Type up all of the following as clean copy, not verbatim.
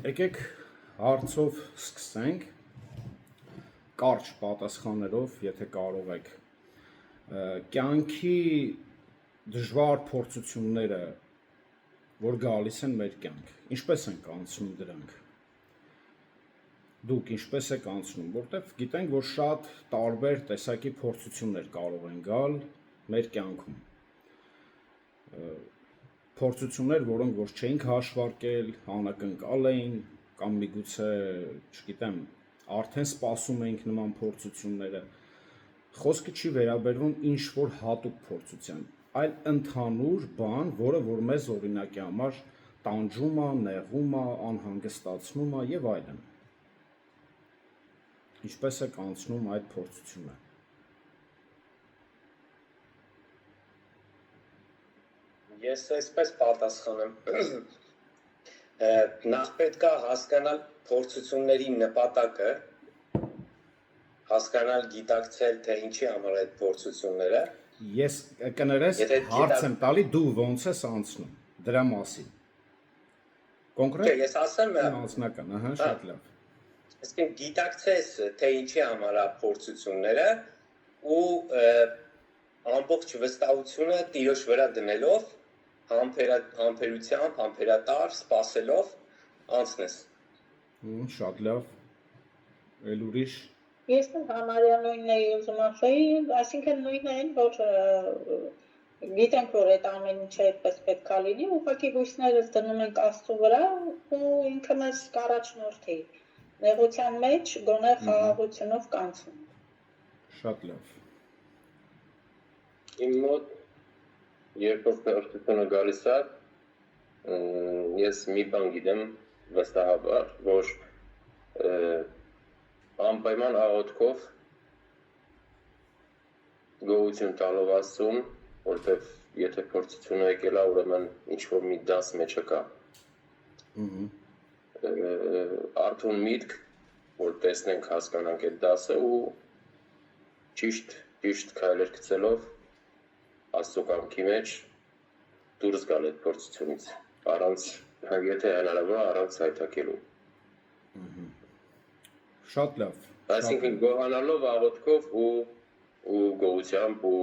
Եկեք հարցով սկսենք, կարճ պատասխաններով, եթե կարող եք, կյանքի դժվար փորձությունները, որ գալիս են մեր կյանք, ինչպես ենք անցնում դրանք, դուք ինչպես եք անցնում, որտեղ գիտենք, որ շատ տարբեր տեսակի փորձություններ կարող են գալ մեր կյանքում, փորձություններ, որոնք որ չէինք հաշվարկել, անակնկալ էին, կամ միգուցե, չգիտեմ, արդեն սպասում էինք նման փորձությունները, խոսքը չի վերաբերվում ինչ-որ հատուկ փորձության, այլ ընդհանուր բան, որը որ մեզ օրինակի համար տանջում է, նեղում է, անհանգստացնում է եւ այլն։ Ինչպես եք անցնում այդ փորձությունը։ Ես այսպես պատասխանեմ, նախ պետք է հասկանալ փորձությունների նպատակը, հասկանալ գիտակցել, թե ինչի համար այդ փորձությունները։ Ես կներես հարց եմ տալի, դու ոնց ես անցնում դրա մասին։ Կոնկրետ։ Ես ասեմ անձնական, ահա, շատ լավ։ Այսինքն գիտակցես, թե ինչի համար է փորձությունները ու ամբողջ վստահությունը Տիրոջ վրա դնելով համբերությամբ, համբերատար, սպասելով անցնես։ Շատ լավ։ Էլ ուրիշ։ Ես համարյա նույնն էի ուզում ասեի, այսինքն նույնն այն, որ գիտենք, որ այդ ամեն ինչը այդպես պետք է լինի, ուղղակի հույսներս դնում ենք Աստծու վրա ու ինքը մեզ կառաջնորդի։ Նեղության մեջ գոնե խաղաղությունով կանցնում։ Շատ լավ։ Իմ մոտ երբ փորձությունը գալիս է, ես մի բան գիտեմ վստահաբար, որ անպայման աղոթքով գոհություն տալով Աստծուն, որտեղ եթե փորձությունը եկել է, ուրեմն ինչ-որ մի դաս մեջը կա։ Արթուն միտք, որ տեսնենք, հասկանանք այդ դասը ու ճիշտ քայլեր գցելով Աստծո կամքի մեջ դուրս գալ այդ փորձությունից, առանց, եթե հնարավոր է, առանց հայթակելու։ Շատ լավ։ Այսինքն գոհանալով աղոթքով ու գոհությամբ ու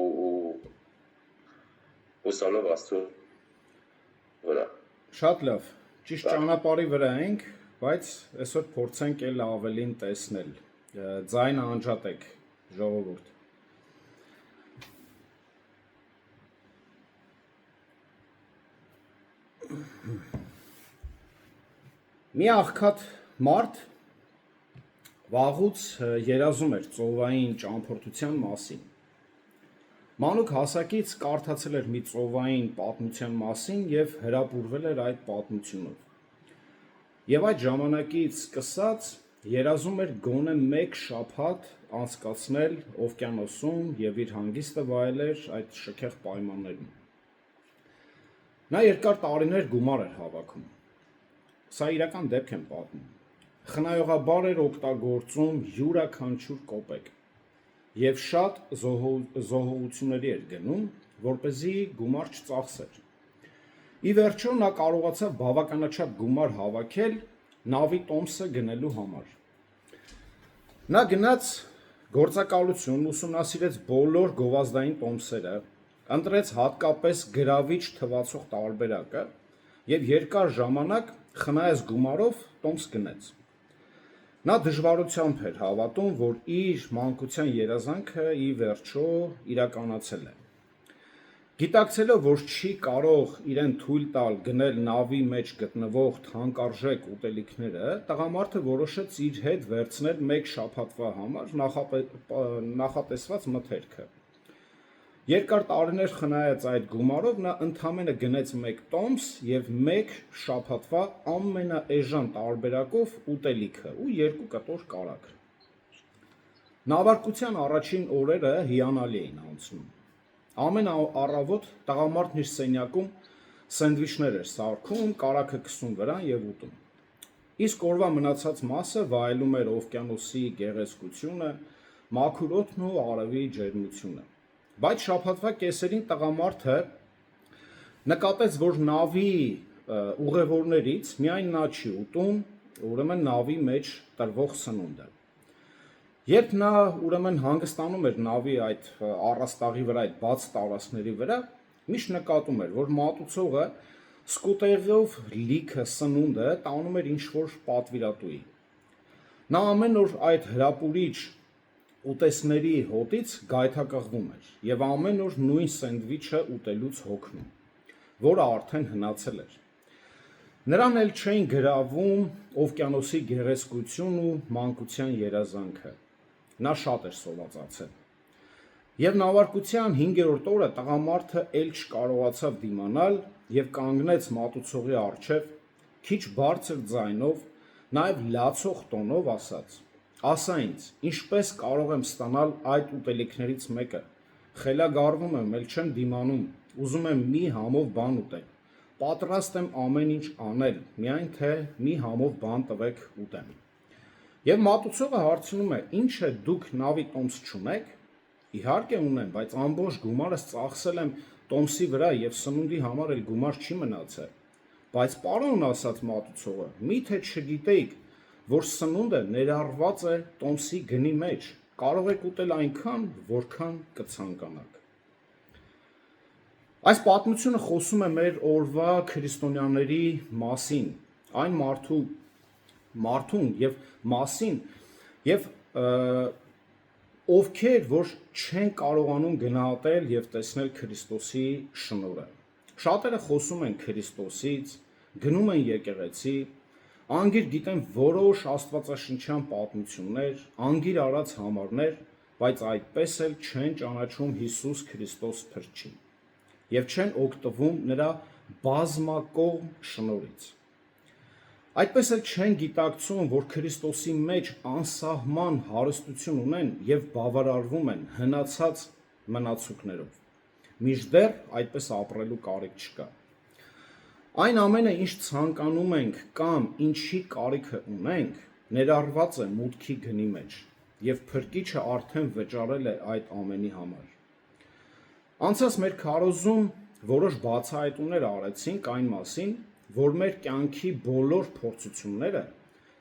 հուսալով Աստծո վրա։ Շատ լավ։ Ճիշտ ճանապարհի վրա ենք, բայց այսօր փորձենք էլ ավելին տեսնել։ Ձայնը անջատեք, ժողովուրդ։ Մի աղքատ մարդ վաղուց երազում էր ծովային ճամփորդության մասին։ Մանուկ հասակից կարդացել էր մի ծովային պատմության մասին եւ հրապուրվել էր այդ պատմությունով։ Եվ այդ ժամանակից սկսած երազում էր գոնե մեկ շաբաթ անցկացնել օվկիանոսում եւ իր հանգիստը վայելել այդ շքեղ պայմաններում։ Նա երկար տարիներ գումար էր հավաքում։ Սա իրական դեպք եմ պատմում։ Խնայողաբար էր օգտագործում յուրաքանչյուր կոպեկ եւ շատ զոհողությունների էր գնում, որպեսզի գումար չծախսեր։ Ի վերջո նա կարողացավ բավականաչափ գումար հավաքել նավի տոմսը գնելու համար։ Նա գնաց գործակալություն, ուսումնասիրեց բոլոր գովազդային տոմսերը, ընտրեց հատկապես գրավիչ թվացող տարբերակը եւ երկար ժամանակ խնայած գումարով տոմս գնեց։ Նա դժվարությամբ էր հավատում, որ իր մանկության երազանքը ի վերջո իրականացել է։ Գիտակցելով, որ չի կարող իրեն թույլ տալ գնել նավի մեջ գտնվող թանկարժեք ուտելիքները, տղամարդը որոշեց իր հետ վերցնել մեկ շաբաթվա համար նախատեսված մթերքը։ Երկար տարիներ խնայած այդ գումարով նա ընդամենը գնեց մեկ տոմս եւ մեկ շաբաթվա ամենաէժան տարբերակով ուտելիքը ու 2 կտոր կարագ։ Նավարկության առաջին օրերը հիանալի էին անցնում։ Ամեն առավոտ տղամարդն իր սենյակում սենդվիչներ էր սարքում, կարագը քսում վրան եւ ուտում։ Իսկ օրվա մնացած մասը վայելում էր օվկիանոսի գեղեցկությունը, մաքուր օդն ու արևի ջերմությունը։ Բայց շաբաթվա կեսերին տղամարդը նկատեց, որ նավի ուղևորներից միայն նա չի ուտում, ուրեմն նավի մեջ տրվող սնունդը։ Երբ նա ուրեմն հանգստանում էր նավի այդ առաստաղի վրա, այդ բաց տարածքների վրա, միշտ նկատում էր, որ մատուցողը սկուտեղով լիքը սնունդը տանում էր ինչ-որ պատվիրատուի։ Նա ամեն օր այդ հրապուրիչ ուտեստների հոտից գայթակղվում էր եւ ամեն օր նույն սենդվիչը ուտելուց հոգնում, որը արդեն հնացել էր։ Նրան էլ չէին գրավում օվկիանոսի գեղեցկություն ու մանկության երազանքը։ Նա շատ էր սովածացել։ Եվ նավարկության 5-րդ օրը տղամարդը էլ չկարողացավ դիմանալ եւ կանգնեց մատուցողի առջև, քիչ բարձր ձայնով, նաեւ լացող տոնով ասաց. «Ասա ինձ, ինչպես կարող եմ ստանալ այդ ուտելիքներից մեկը։ Խելագարվում եմ, ել չեմ դիմանում, ուզում եմ մի համով բան ուտել։ Պատրաստ եմ ամեն ինչ անել, միայն թե մի համով բան տվեք ուտեմ»։ Եվ մատուցողը հարցնում է. «Ինչ է, դուք նավի տոմս չունեք»։ «Իհարկե ունեմ, բայց ամբողջ գումարս ծախսել եմ տոմսի վրա եւ սնունդի համար էլ գումար չի մնացել»։ «Բայց պարոն, ասաց մատուցողը, միթե չգիտեիք, որ սնունդը ներառված է տոմսի գնի մեջ, կարող եք ուտել այնքան, որքան կցանկանաք»։ Այս պատմությունը խոսում է մեր օրվա քրիստոնյաների մասին, այն մարդուն եւ մասին եւ ովքեր որ չեն կարողանում գնահատել եւ տեսնել Քրիստոսի շնորհը։ Շատերը խոսում են Քրիստոսից, գնում են եկեղեցի, անգիր գիտեն որոշ աստվածաշնչյան պատմություններ, անգիր արած համարներ, բայց այդպես էլ չեն ճանաչում Հիսուս Քրիստոս Փրկչին եւ չեն օգտվում նրա բազմակողմ շնորհից։ Այդպես էլ չեն գիտակցում, որ Քրիստոսի մեջ անսահման հարստություն ունեն եւ բավարարվում են հնացած մնացուկներով։ Մինչդեռ այդպես ապրելու կարիք չկա։ Այն ամենը, ինչ ցանկանում ենք կամ ինչի կարիքը ունենք, ներառված է մուտքի գնի մեջ եւ Փրկիչը արդեն վճարել է այդ ամենի համար։ Անցած մեր քարոզում որոշ բացահայտումներ արեցինք այն մասին, որ մեր կյանքի բոլոր փորձությունները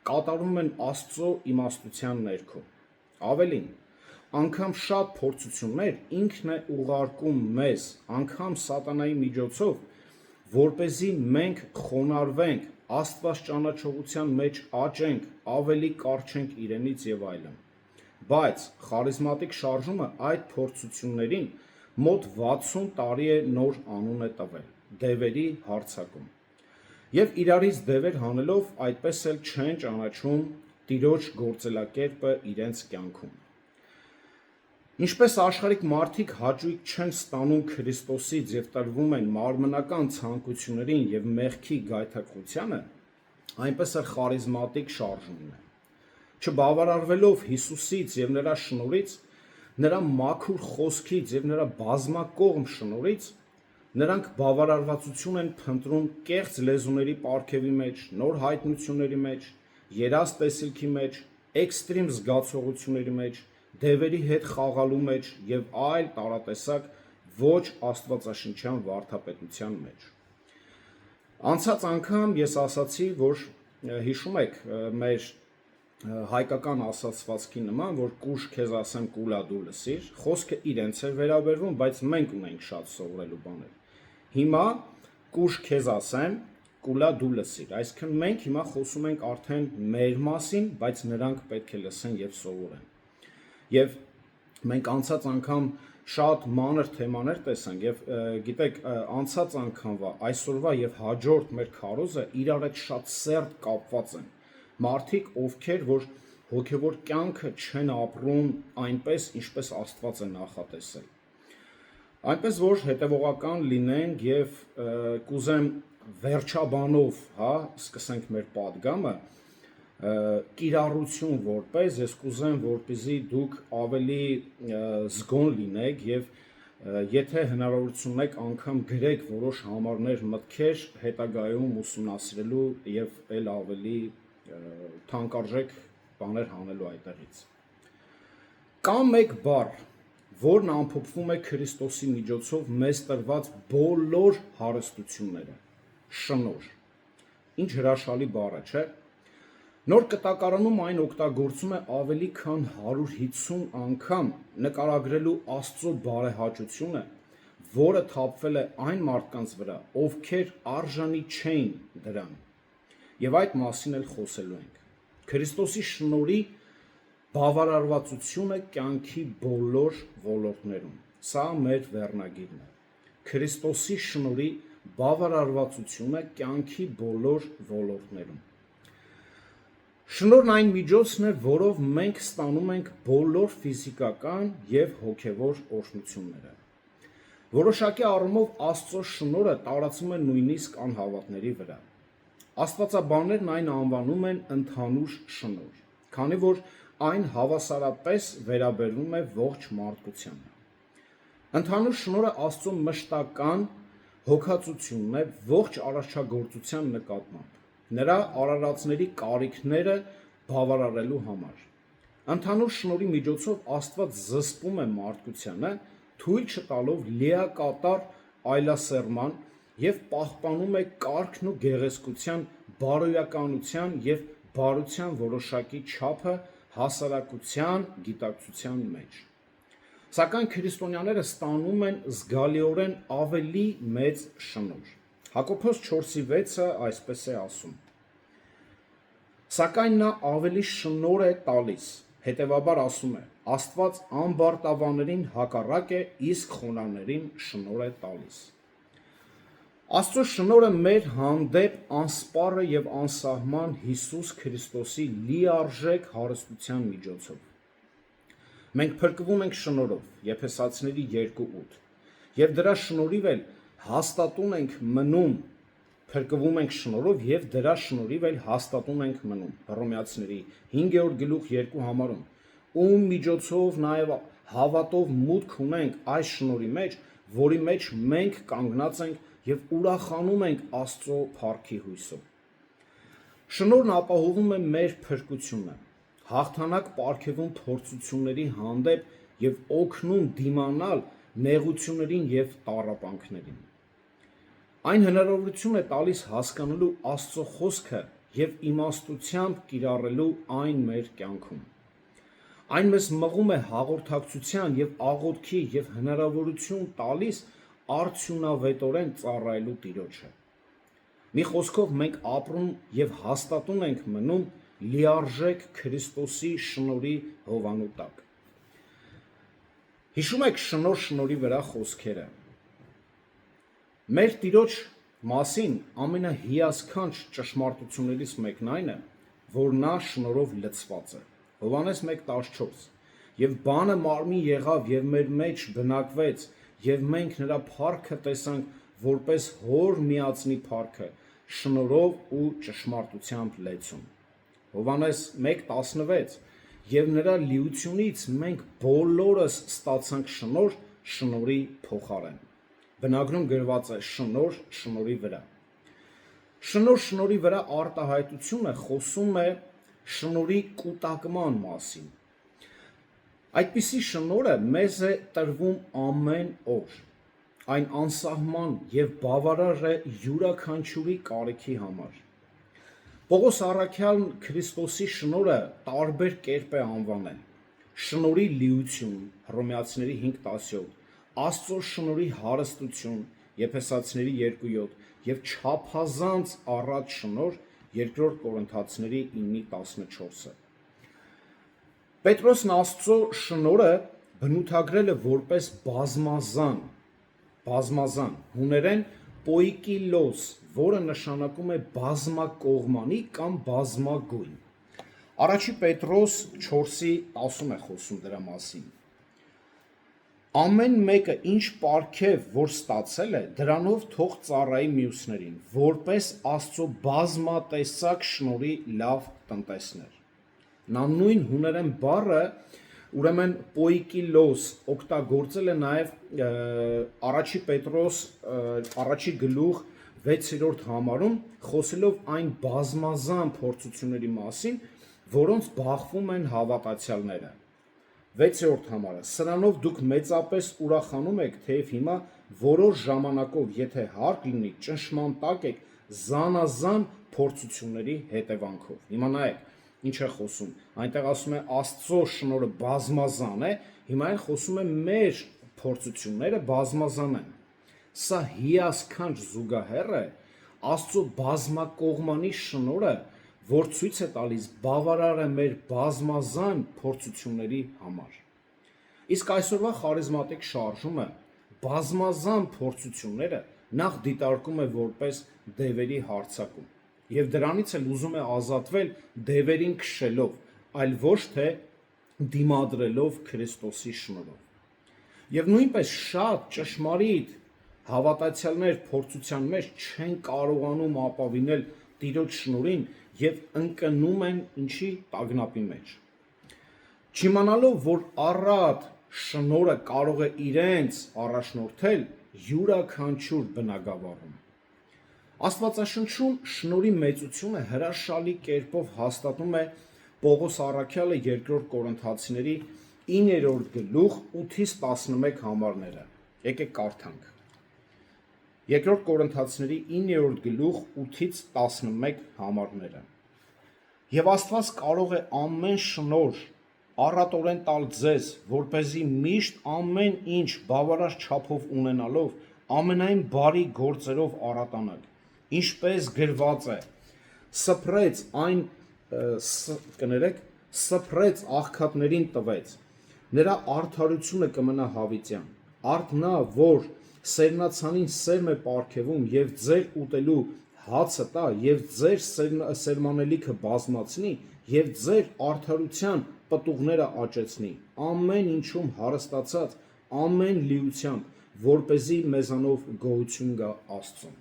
կատարվում են Աստծո իմաստության ներքո։ Ավելին, անգամ շատ փորձություններ ինքն է ուղարկում մեզ, անգամ սատանայի միջոցով, որպեսզի մենք խոնարհվենք, Աստված ճանաչողության մեջ աճենք, ավելի կարճենք իրենից եւ այլն։ Բայց խարիզմատիկ շարժումը այդ փորձություններին մոտ 60 տարի է նոր անուն է տվել՝ դևերի հարձակում։ Եվ իրարից դևեր հանելով այդպես էլ չեն ճանաչում Տիրոջ գործելակերպը իրենց կյանքում։ Ինչպես աշխարհիկ մարդիկ հաճույք չեն ստանում Քրիստոսից եւ տրվում են մարմնական ցանկություններին եւ մեղքի գայթակղությանը, այնպես էլ խարիզմատիկ շարժումն է։ Չբավարարվելով Հիսուսից եւ նրա շնորհից, նրա մաքուր խոսքից եւ նրա բազմակողմ շնորհից, նրանք բավարարվածություն են փնտրում կեղծ լեզուների պարգևի մեջ, նոր հայտնությունների մեջ, երազ տեսիլքի մեջ, էքստրիմ զգացողությունների մեջ, դևերի հետ խաղալու մեջ եւ այլ տարատեսակ ոչ աստվածաշնչյան վարդապետության մեջ։ Անցած անգամ ես ասացի, որ հիշում եք մեր հայկական ասացվածքի նման, որ կուշ քեզ ասեմ կուլա դու լսիր, խոսքը իրենց է վերաբերվում, բայց մենք ունենք շատ սովորելու բաներ։ Հիմա կուշ քեզ ասեմ կուլա դու լսիր, այսինքն մենք հիմա խոսում ենք արդեն մեր մասին, բայց նրանք պետք է լսեն եւ սովորեն։ Եվ մենք անցած անգամ շատ մանր թեմաներ տեսանք եւ գիտեք անցած անգամվա, այսօրվա եւ հաջորդ մեր քարոզը իրար հետ շատ սերտ կապված են։ Մարդիկ, ովքեր որ հոգևոր կյանքը չեն ապրում այնպես, ինչպես Աստված է նախատեսել։ Այնպես որ հետևողական լինենք եւ կուզեմ վերջաբանով, սկսենք մեր պատգամը, կիրառություն որպես ես կուզեմ, որպեսզի դուք ավելի զգոն լինեք եւ եթե հնարավորություն ունեք անգամ գրեք որոշ համարներ, մտքեր հետագայում ուսումնասիրելու եւ այլ ավելի թանկարժեք բաներ հանելու այդտեղից։ Կա մեկ բառ, որն ամփոփվում է Քրիստոսի միջոցով մեզ տրված բոլոր հարստությունները՝ շնորհ։ Ինչ հրաշալի բառ է, չէ՞։ Նոր կտակարանում այն օգտագործում է ավելի քան 150 անգամ նկարագրելու Աստծո բարեհաճությունը, որը թափվել է այն մարդկանց վրա, ովքեր արժանի չէին դրան։ Եվ այդ մասին էլ խոսելու ենք։ Քրիստոսի շնորհի բավարարվածությունը կյանքի բոլոր ոլորտներում։ Սա մեր վերնագիրն է։ Քրիստոսի շնորհի բավարարվածությունը կյանքի բոլոր ոլորտներում։ Շնորհն այն միջոցն է, որով մենք ստանում ենք բոլոր ֆիզիկական եւ հոգեվոր օրհնությունները։ Որոշակի առումով Աստծո շնորհը տարածվում է նույնիսկ անհավատների վրա։ Աստվածաբաններն այն անվանում են ընդհանուր շնորհ, քանի որ այն հավասարապես վերաբերվում է ողջ մարդկությանը։ Ընդհանուր շնորհը Աստծո մշտական հոգացությունն է ողջ արարչագործության նկատմամբ, նրա արարածների կարիքները բավարարելու համար։ Ընդհանուր շնորհի միջոցով Աստված զսպում է մարդկությանը, թույլ չտալով լիակատար այլասերման եւ պահպանում է կարգն ու գեղեցկության, բարոյականության եւ բարության որոշակի չափը հասարակության գիտակցության մեջ։ Սակայն քրիստոնյաները ստանում են զգալիորեն ավելի մեծ շնորհ։ Հակոբոս 4:6-ը այսպես է ասում. Սակայն նա ավելի շնորհ է տալիս, հետևաբար ասում է. Աստված ամբարտավաներին հակառակ է, իսկ խոնարհներին շնորհ է տալիս։ Աստծո շնորհը մեր հանդեպ անսպառ է եւ անսահման Հիսուս Քրիստոսի լիարժեք հարստության միջոցով։ Մենք փրկվում ենք շնորհով, Եփեսացիների 2:8, եւ դրա շնորհիվ էլ հաստատուն ենք մնում, փրկվում ենք շնորհով եւ դրա շնորհիվ էլ հաստատուն ենք մնում։ Հռոմեացիների 5:2 համարում, ում միջոցով նաեւ հավատով մուտք ունենք այս շնորհի մեջ, որի մեջ մենք կանգնած ենք եւ ուրախանում ենք Աստծո փառքի հույսով։ Շնորհն ապահովում է մեր փրկությունը, հաղթանակ պարգևում փորձությունների հանդեպ եւ օգնում դիմանալ նեղություններին եւ տառապանքներին։ Այն հնարավորություն է տալիս հասկանալու Աստծո խոսքը եւ իմաստությամբ կիրառելու այն մեր կյանքում։ Այն մեզ մղում է հաղորդակցության եւ աղոթքի եւ հնարավորություն տալիս արդյունավետորեն ծառայելու Տիրոջը։ Մի խոսքով մենք ապրում եւ հաստատուն ենք մնում լիարժեք Քրիստոսի շնորհի հովանու տակ։ Հիշում եք շնորհի վրա խոսքերը։ Մեր Տիրոջ մասին ամենահիասքանչ ճշմարտություններից մեկն այն է, որ նա շնորհով լցված է։ Հովհաննես 1:14 Եվ բանը մարմին եղավ եւ մեր մեջ բնակվեց, եւ մենք նրա փառքը տեսանք, որպես հոր միածնի փառքը, շնորհով ու ճշմարտությամբ լեցուն։ Հովհաննես 1:16 Եվ նրա լիությունից մենք բոլորս ստացանք շնորհ շնորհի փոխարեն։ Բնագրում գրված է շնորհ շնորհի վրա։ Շնորհ շնորհի վրա արտահայտությունը խոսում է շնորհի կուտակման մասին։ Այդպիսի շնորհը մեզ է տրվում ամեն օր։ Այն անսահման եւ բավարար է յուրաքանչյուրի կարիքի համար։ Պողոս առաքյալն Քրիստոսի շնորհը տարբեր կերպ է անվանել. շնորհի լիություն, Հռոմեացիների 5:17, Աստծո շնորհի հարստություն, Եփեսացիների 2:7 եւ չափազանց առատ շնորհ, 2 Կորինթացիների 9:14-ը։ Պետրոսն Աստծո շնորհը բնութագրել է որպես բազմազան, հուներեն պոիկիլոս, որը նշանակում է բազմակողմանի կամ բազմագույն։ Առաջի Պետրոս 4:10 է խոսում դրա մասին։ Ամեն մեկը ինչ պարգև որ ստացել է, դրանով թող ծառայի մյուսներին, որպես Աստծո բազմատեսակ շնորհի լավ տնտեսներ։ Նա նույն հուներեն բառը, ուրեմն պոիկիլոս, օգտագործել է նաև առաջի Պետրոս առաջի գլուխ 6-րդ համարում, խոսելով այն բազմազան փորձությունների մասին, որոնց բախվում են հավատացյալները։ 6-րդ համարը. Սրանով դուք մեծապես ուրախանում եք, թեև հիմա որոշ ժամանակով, եթե հարկ լինի, ճնշման տակ եք զանազան փորձությունների հետևանքով։ Հիմա նայեք, Ինչ է խոսում։ Այնտեղ ասում է Աստծո շնորհը բազմազան է, հիմա այն խոսում է մեր փորձությունները բազմազան են։ Սա հիասքանչ զուգահեռ է Աստծո բազմակողմանի շնորհը, որ ցույց է տալիս բավարար է մեր բազմազան փորձությունների համար։ Իսկ այսօրվա խարիզմատիկ շարժումը բազմազան փորձությունները նախ դիտարկում է որպես դևերի հարձակում եւ դրանից էլ ուզում է ազատվել դևերին քշելով, այլ ոչ թե դիմադրելով Քրիստոսի շնորհով։ Եվ նույնպես շատ ճշմարիտ հավատացյալներ փորձության մեջ չեն կարողանում ապավինել Տիրոջ շնորհին եւ ընկնում են ինչի տագնապի մեջ։ Չիմանալով, որ առատ շնորհը կարող է իրենց առաջնորդել յուրաքանչյուր բնագավառում։ Աստվածաշնչում շնորհի մեծությունը հրաշալի կերպով հաստատում է Պողոս առաքյալը 2 Կորինթացիների 9-րդ գլուխ 8-ից 11 համարները։ Եկեք կարդանք։ 2 Կորինթացիների 9-րդ գլուխ 8-ից 11 համարները։ Եվ Աստված կարող է ամեն շնորհ առատորեն տալ ձեզ, որպեսզի միշտ ամեն ինչ բավարար չափով ունենալով ամենայն բարի գործերով առատանաք, ինչպես գրված է. սփռեց աղքատներին տվեց, նրա արդարությունը կմնա հավիտյան, արդ նա, որ սերնացանին սերմ է պարգևում եւ ձեր ուտելու հացը տա եւ ձեր սերմանելիքը բազմացնի եւ ձեր արդարության պտուղները աճեցնի, ամեն ինչում հարստացած, ամեն լիությամբ, որպեսզի մեզանով գոհություն գա Աստծուն։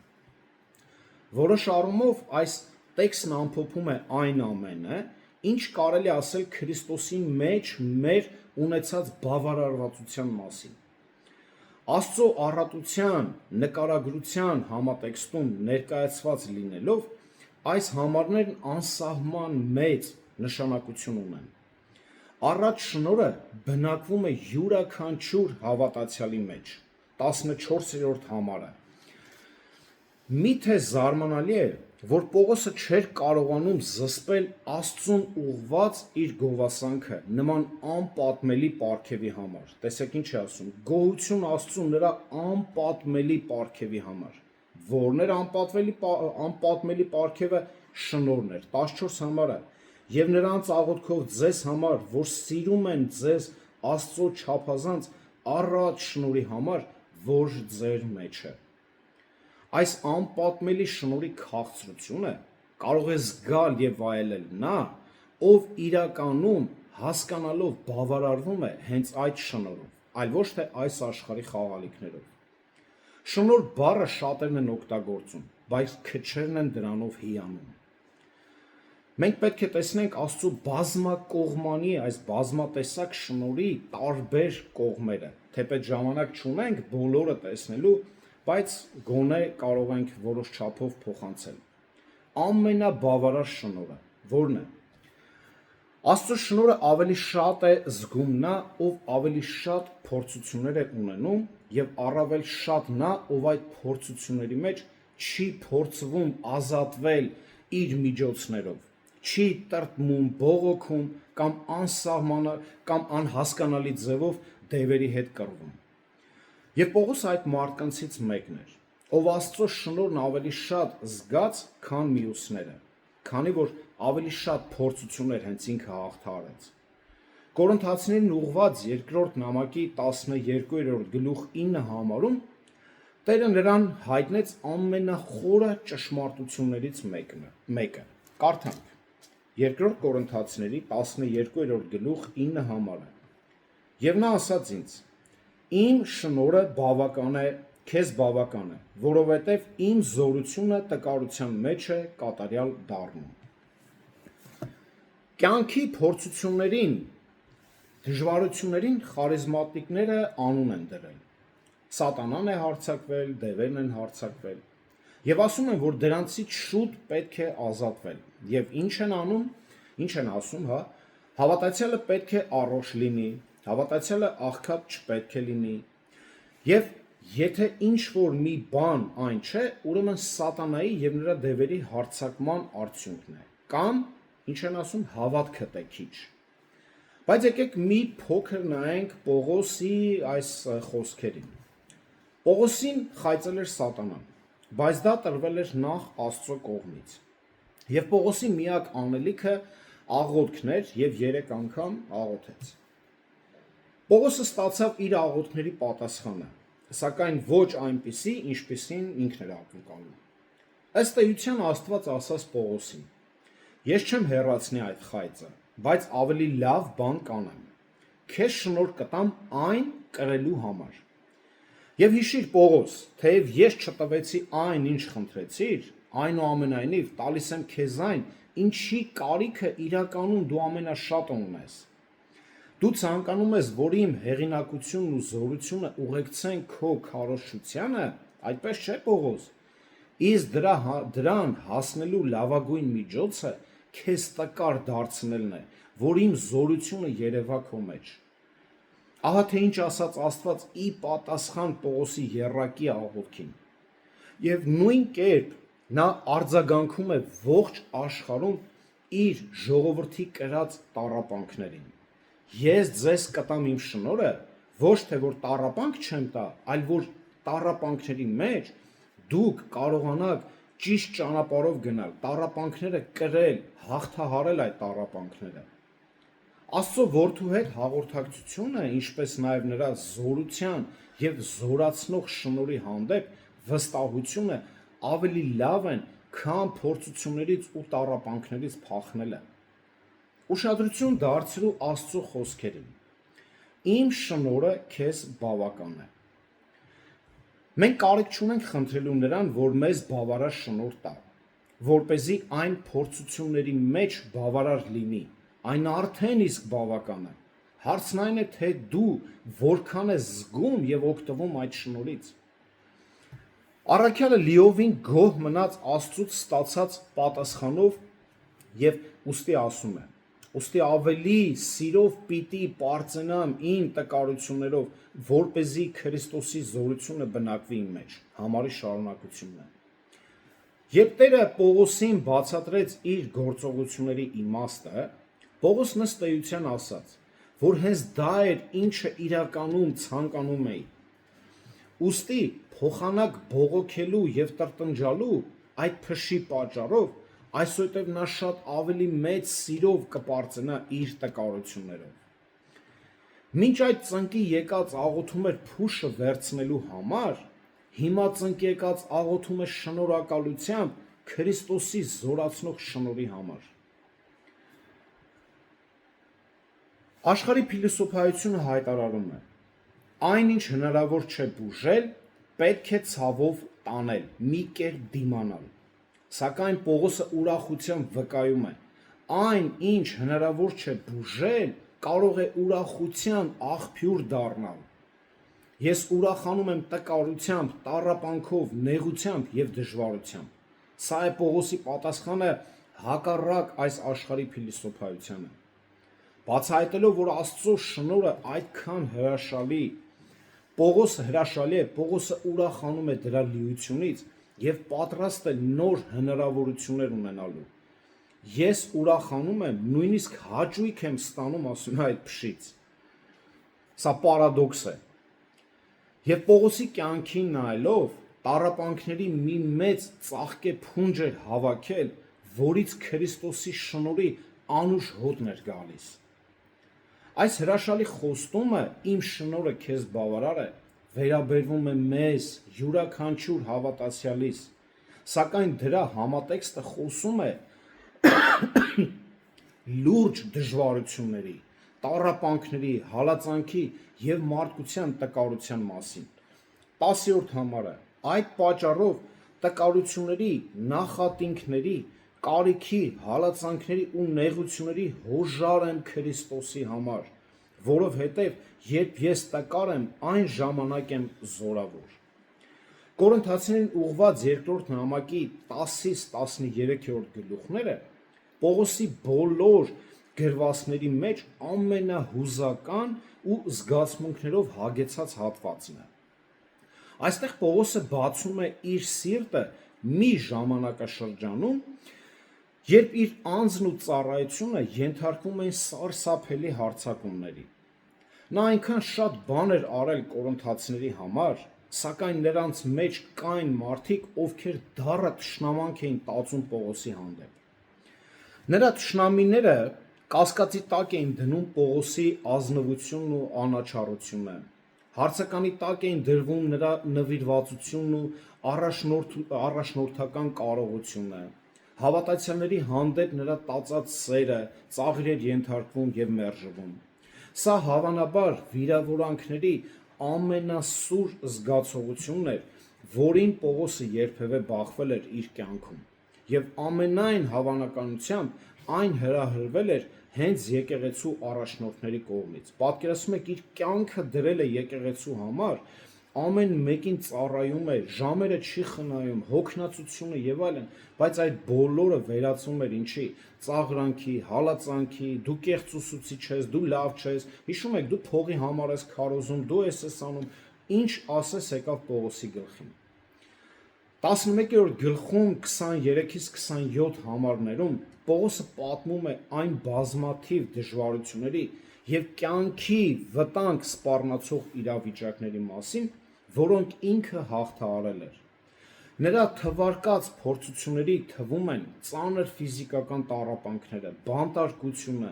Որոշ առումով այս տեքստն ամփոփում է այն ամենը, ինչ կարելի ասել Քրիստոսի մեջ մեր ունեցած բավարարվածության մասին։ Աստծո առատության նկարագրության համատեքստում ներկայացված լինելով, այս համարներն անսահման մեծ նշանակություն ունեն։ Առատ շնորհը բնակվում է յուրաքանչյուր հավատացյալի մեջ, 14-րդ համարը։ Միթե զարմանալի է, որ Պողոսը չէր կարողանում զսպել Աստծուն ուղված իր գովասանքը նման անպատմելի պարգևի համար։ Տեսեք ինչ է ասում. գոհություն Աստծուն նրա անպատմելի պարգևի համար։ Որն էր անպատմելի պարգևը? Շնորհն էր, 14 համարը։ Եվ նրանց աղոթքով ձեզ համար, որ սիրում են ձեզ Աստծո չափազանց առատ շնորհի համար, որ ձեր մեջ է։ Այս անպատմելի շնորհի քաղցրությունը կարող է զգալ եւ վայելել նա, ով իրականում հասկանալով բավարարվում է հենց այդ շնորհով, այլ ոչ թե այս աշխարհի խաղալիքներով։ Շնորհ բառը շատերն են օգտագործում, բայց քչերն են դրանով հիանում։ Մենք պետք է տեսնենք Աստծո բազմակողմանի այս բազմատեսակ շնորհի տարբեր կողմերը, թեպետ ժամանակ չունենք բոլորը տեսնելու, բայց գոնե կարող ենք որոշ չափով փոխանցել։ Ամենաբավարար շնորհը ո՞րն է։ Աստծո շնորհը ավելի շատ է զգում նա, ով ավելի շատ փորձություններ է ունենում, եւ առավել շատ նա, ով այդ փորձությունների մեջ չի փորձվում ազատվել իր միջոցներով, չի տրտմում, բողոքում կամ անհասկանալի ձևով դևերի հետ կռվում։ Եվ Պողոս այդ մարդկանցից մեկն էր, ով Աստծո շնորհն ավելի շատ զգաց, քան մյուսները, քանի որ ավելի շատ փորձություններ հենց ինքը հաղթահարեց։ Կորինթացիներին ուղղված 2-րդ նամակի 12-րդ գլուխ 9 համարում Տերը նրան հայտնեց ամենախորը ճշմարտություններից մեկը։ Կարդանք 2 Կորինթացիների 12-րդ գլուխ 9 համարը։ Եվ նա ասաց ինձ. Իմ շնորհը բավական է, քեզ բավական է, որովհետև իմ զորությունը տկարության մեջ է կատարյալ դառնում։ Կյանքի փորձություններին, դժվարություններին խարիզմատիկները անուն են դրել։ Սատանան է հարձակվել, դևերն են հարձակվել, եւ ասում են, որ դրանցից շուտ պետք է ազատվել։ Եվ ինչ են անում, ինչ են ասում, հա, հավատացյալը պետք է առողջ լինի, հավատացյալը աղքատ չպետք է լինի, եւ եթե ինչ որ մի բան այն չէ, ուրեմն սատանայի եւ նրա դևերի հարձակման արդյունքն է, կամ ինչ են ասում, հավատքդ է քիչ։ Բայց եկեք մի փոքր նայենք Պողոսի այս խոսքերին։ Պողոսին խայծել էր սատանան, բայց դա տրվել էր նախ Աստծո կողմից։ Եվ Պողոսի միակ անելիքը աղոթքն էր եւ 3 անգամ աղոթեց։ Պողոսը ստացավ իր աղոթքների պատասխանը, սակայն ոչ այնպիսի, ինչպիսին ինքն էր ակնկալում։ Ըստ էության Աստված ասաց Պողոսին. Ես չեմ հեռացնի այդ խայծը, բայց ավելի լավ բան կանեմ։ Քեզ շնորհ կտամ այն կրելու համար։ Եվ հիշիր Պողոս, թեև ես չտվեցի այն, ինչ խնդրեցիր, այնուամենայնիվ տալիս եմ քեզ այն, ինչի կարիքը իրականում դու ամենաշատը ունես։ Դու ցանկանում ես, որ իմ հեղինակությունն ու զորությունը ուղեկցեն քո քարոզչությանը, այդպես չէ Պողոս։ Իսկ դրան հասնելու լավագույն միջոցը քեզ տկար դարձնելն է, որ իմ զորությունը երևա քո մեջ։ Ահա թե ինչ ասաց Աստված ի պատասխան Պողոսի եռակի աղոթքին։ Եվ նույն կերպ նա արձագանքում է ողջ աշխարհում իր ժողովրդի կրած տառապանքներին։ Ես ձեզ կտամ իմ շնորհը, ոչ թե որ տառապանք չեմ տա, այլ որ տառապանքների մեջ դուք կարողանաք ճիշտ ճանապարհով գնալ, տառապանքները կրել, հաղթահարել այդ տառապանքները։ Աստծո որդու հետ հաղորդակցությունը, ինչպես նաև նրա զորության եւ զորացնող շնորհի հանդեպ վստահությունը ավելի լավ են, քան փորձություններից ու տառապանքներից փախնելը։ Ուշադրություն դարձրու Աստծո խոսքերին։ Իմ շնորհը քեզ բավական է։ Մենք կարիք չունենք խնդրելու նրան, որ մեզ բավարար շնորհ տա, որպեսզի այն փորձությունների մեջ բավարար լինի, այն արդեն իսկ բավական է։ Հարցն այն է, թե դու որքան ես զգում եւ օգտվում այդ շնորհից։ Առաքյալը լիովին գոհ մնաց Աստծուց ստացած պատասխանով եւ ուստի ասում է. Ուստի ավելի սիրով պիտի պարծենամ իմ տկարություններով, որպեսզի Քրիստոսի զորությունը բնակվի իմ մեջ, համարի շարունակությունն է։ Երբ Տերը Պողոսին բացատրեց իր գործողությունների իմաստը, Պողոսն ըստ էության ասաց, որ հենց դա էր, ինչը իրականում ցանկանում էի։ Ուստի փոխանակ բողոքելու եւ տրտնջալու այդ փշի պատճառով այսուհետև նա շատ ավելի մեծ սիրով կպարծենա իր տկարություններով։ Մինչ այդ ծնկի եկած աղոթում էր փուշը վերցնելու համար, հիմա ծնկի եկած աղոթում է շնորհակալությամբ Քրիստոսի զորացնող շնորհի համար։ Աշխարհի փիլիսոփայությունը հայտարարում է. այն ինչ հնարավոր չէ բուժել, պետք է ցավով տանել, մի կերպ դիմանալ։ Սակայն Պողոսը ուրախությամբ վկայում է. այն ինչ հնարավոր չէ բուժել, կարող է ուրախության աղբյուր դառնալ։ Ես ուրախանում եմ տկարությամբ, տառապանքով, նեղությամբ եւ դժվարությամբ։ Սա է Պողոսի պատասխանը հակառակ այս աշխարհի փիլիսոփայությանը։ Բացահայտելով, որ Աստծո շնորհը այդքան հրաշալի, Պողոսը հրաշալի է, Պողոսը ուրախանում է դրա լիությունից եւ պատրաստ է նոր հնարավորություններ ունենալու։ Ես ուրախանում եմ, նույնիսկ հաճույք եմ ստանում, ասում է այդ փշից։ Սա պարադոքս է։ Եվ Պողոսի կյանքին նայելով, տառապանքների մի մեծ ծաղկե փունջ էր հավաքել, որից Քրիստոսի շնորհի անուշ հոտն էր գալիս։ Այս հրաշալի խոստումը իմ շնորհը քեզ բավարար է, վերաբերվում է մեզ յուրաքանչյուր հավատացյալիս, սակայն դրա համատեքստը խոսում է լուրջ դժվարությունների, տառապանքների, հալածանքի եւ մարդկության տկարության մասին։ 10-րդ համարը այդ պատճառով տկարությունների, նախատինքների, կարիքի, հալածանքների ու նեղությունների հոժար եմ Քրիստոսի համար, որովհետև երբ ես տկար եմ, այն ժամանակ եմ զորավոր։ Կորինթացիներին ուղված 2-րդ նամակի 10-ից 13-րդ գլուխները Պողոսի բոլոր գրվածքների մեջ ամենահուզական ու զգացմունքներով հագեցած հատվածն է։ Այստեղ Պողոսը բացում է իր սիրտը մի ժամանակաշրջանում, երբ իր անձն ու ծառայությունը ենթարկվում էին սարսափելի հարձակումների։ Նա այնքան շատ բան էր արել կորինթացիների համար, սակայն նրանց մեջ կային մարդիկ, ովքեր դառը թշնամանք էին տածում Պողոսի հանդեպ։ Նրա թշնամիները կասկածի տակ էին դնում Պողոսի ազնվությունն ու անաչառությունը։ Հարցականի տակ էին դրվում նրա նվիրվածությունն ու առաջնորդական կարողությունը։ Հավատացյալների հանդեպ նրա տածած սերը ծաղր էր ենթարկվում եւ մերժվում։ Սա հավանաբար վիրավորանքների ամենասուր զգացողությունն էր, որին Պողոսը երբևէ բախվել էր իր կյանքում, եւ ամենայն հավանականությամբ այն հրահրվել էր հենց եկեղեցու առաջնորդների կողմից։ Պատկերացնում եք, իր կյանքը դրել է եկեղեցու համար, ամեն մեկին ծառայում է, ժամերը չի խնայում, հոգնածությունը եւ այլն, բայց այդ բոլորը վերածվում էր ինչի՝ ծաղրանքի, հալածանքի, դու կեղծ ուսուցիչ ես, դու լավ չես, հիշում եք, դու փողի համար ես քարոզում, դու ես անում, ինչ ասես եկավ Պողոսի գլխին։ 11-րդ գլխում 23-ից 27 համարներում Պողոսը պատմում է այն բազմաթիվ դժվարությունների եւ կյանքի վտանգ սպառնացող իրավիճակների մասին, որոնք ինքը հաղթահարել էր։ Նրա թվարկած փորձությունների թվում են ծանր ֆիզիկական տառապանքները, բանտարկությունը,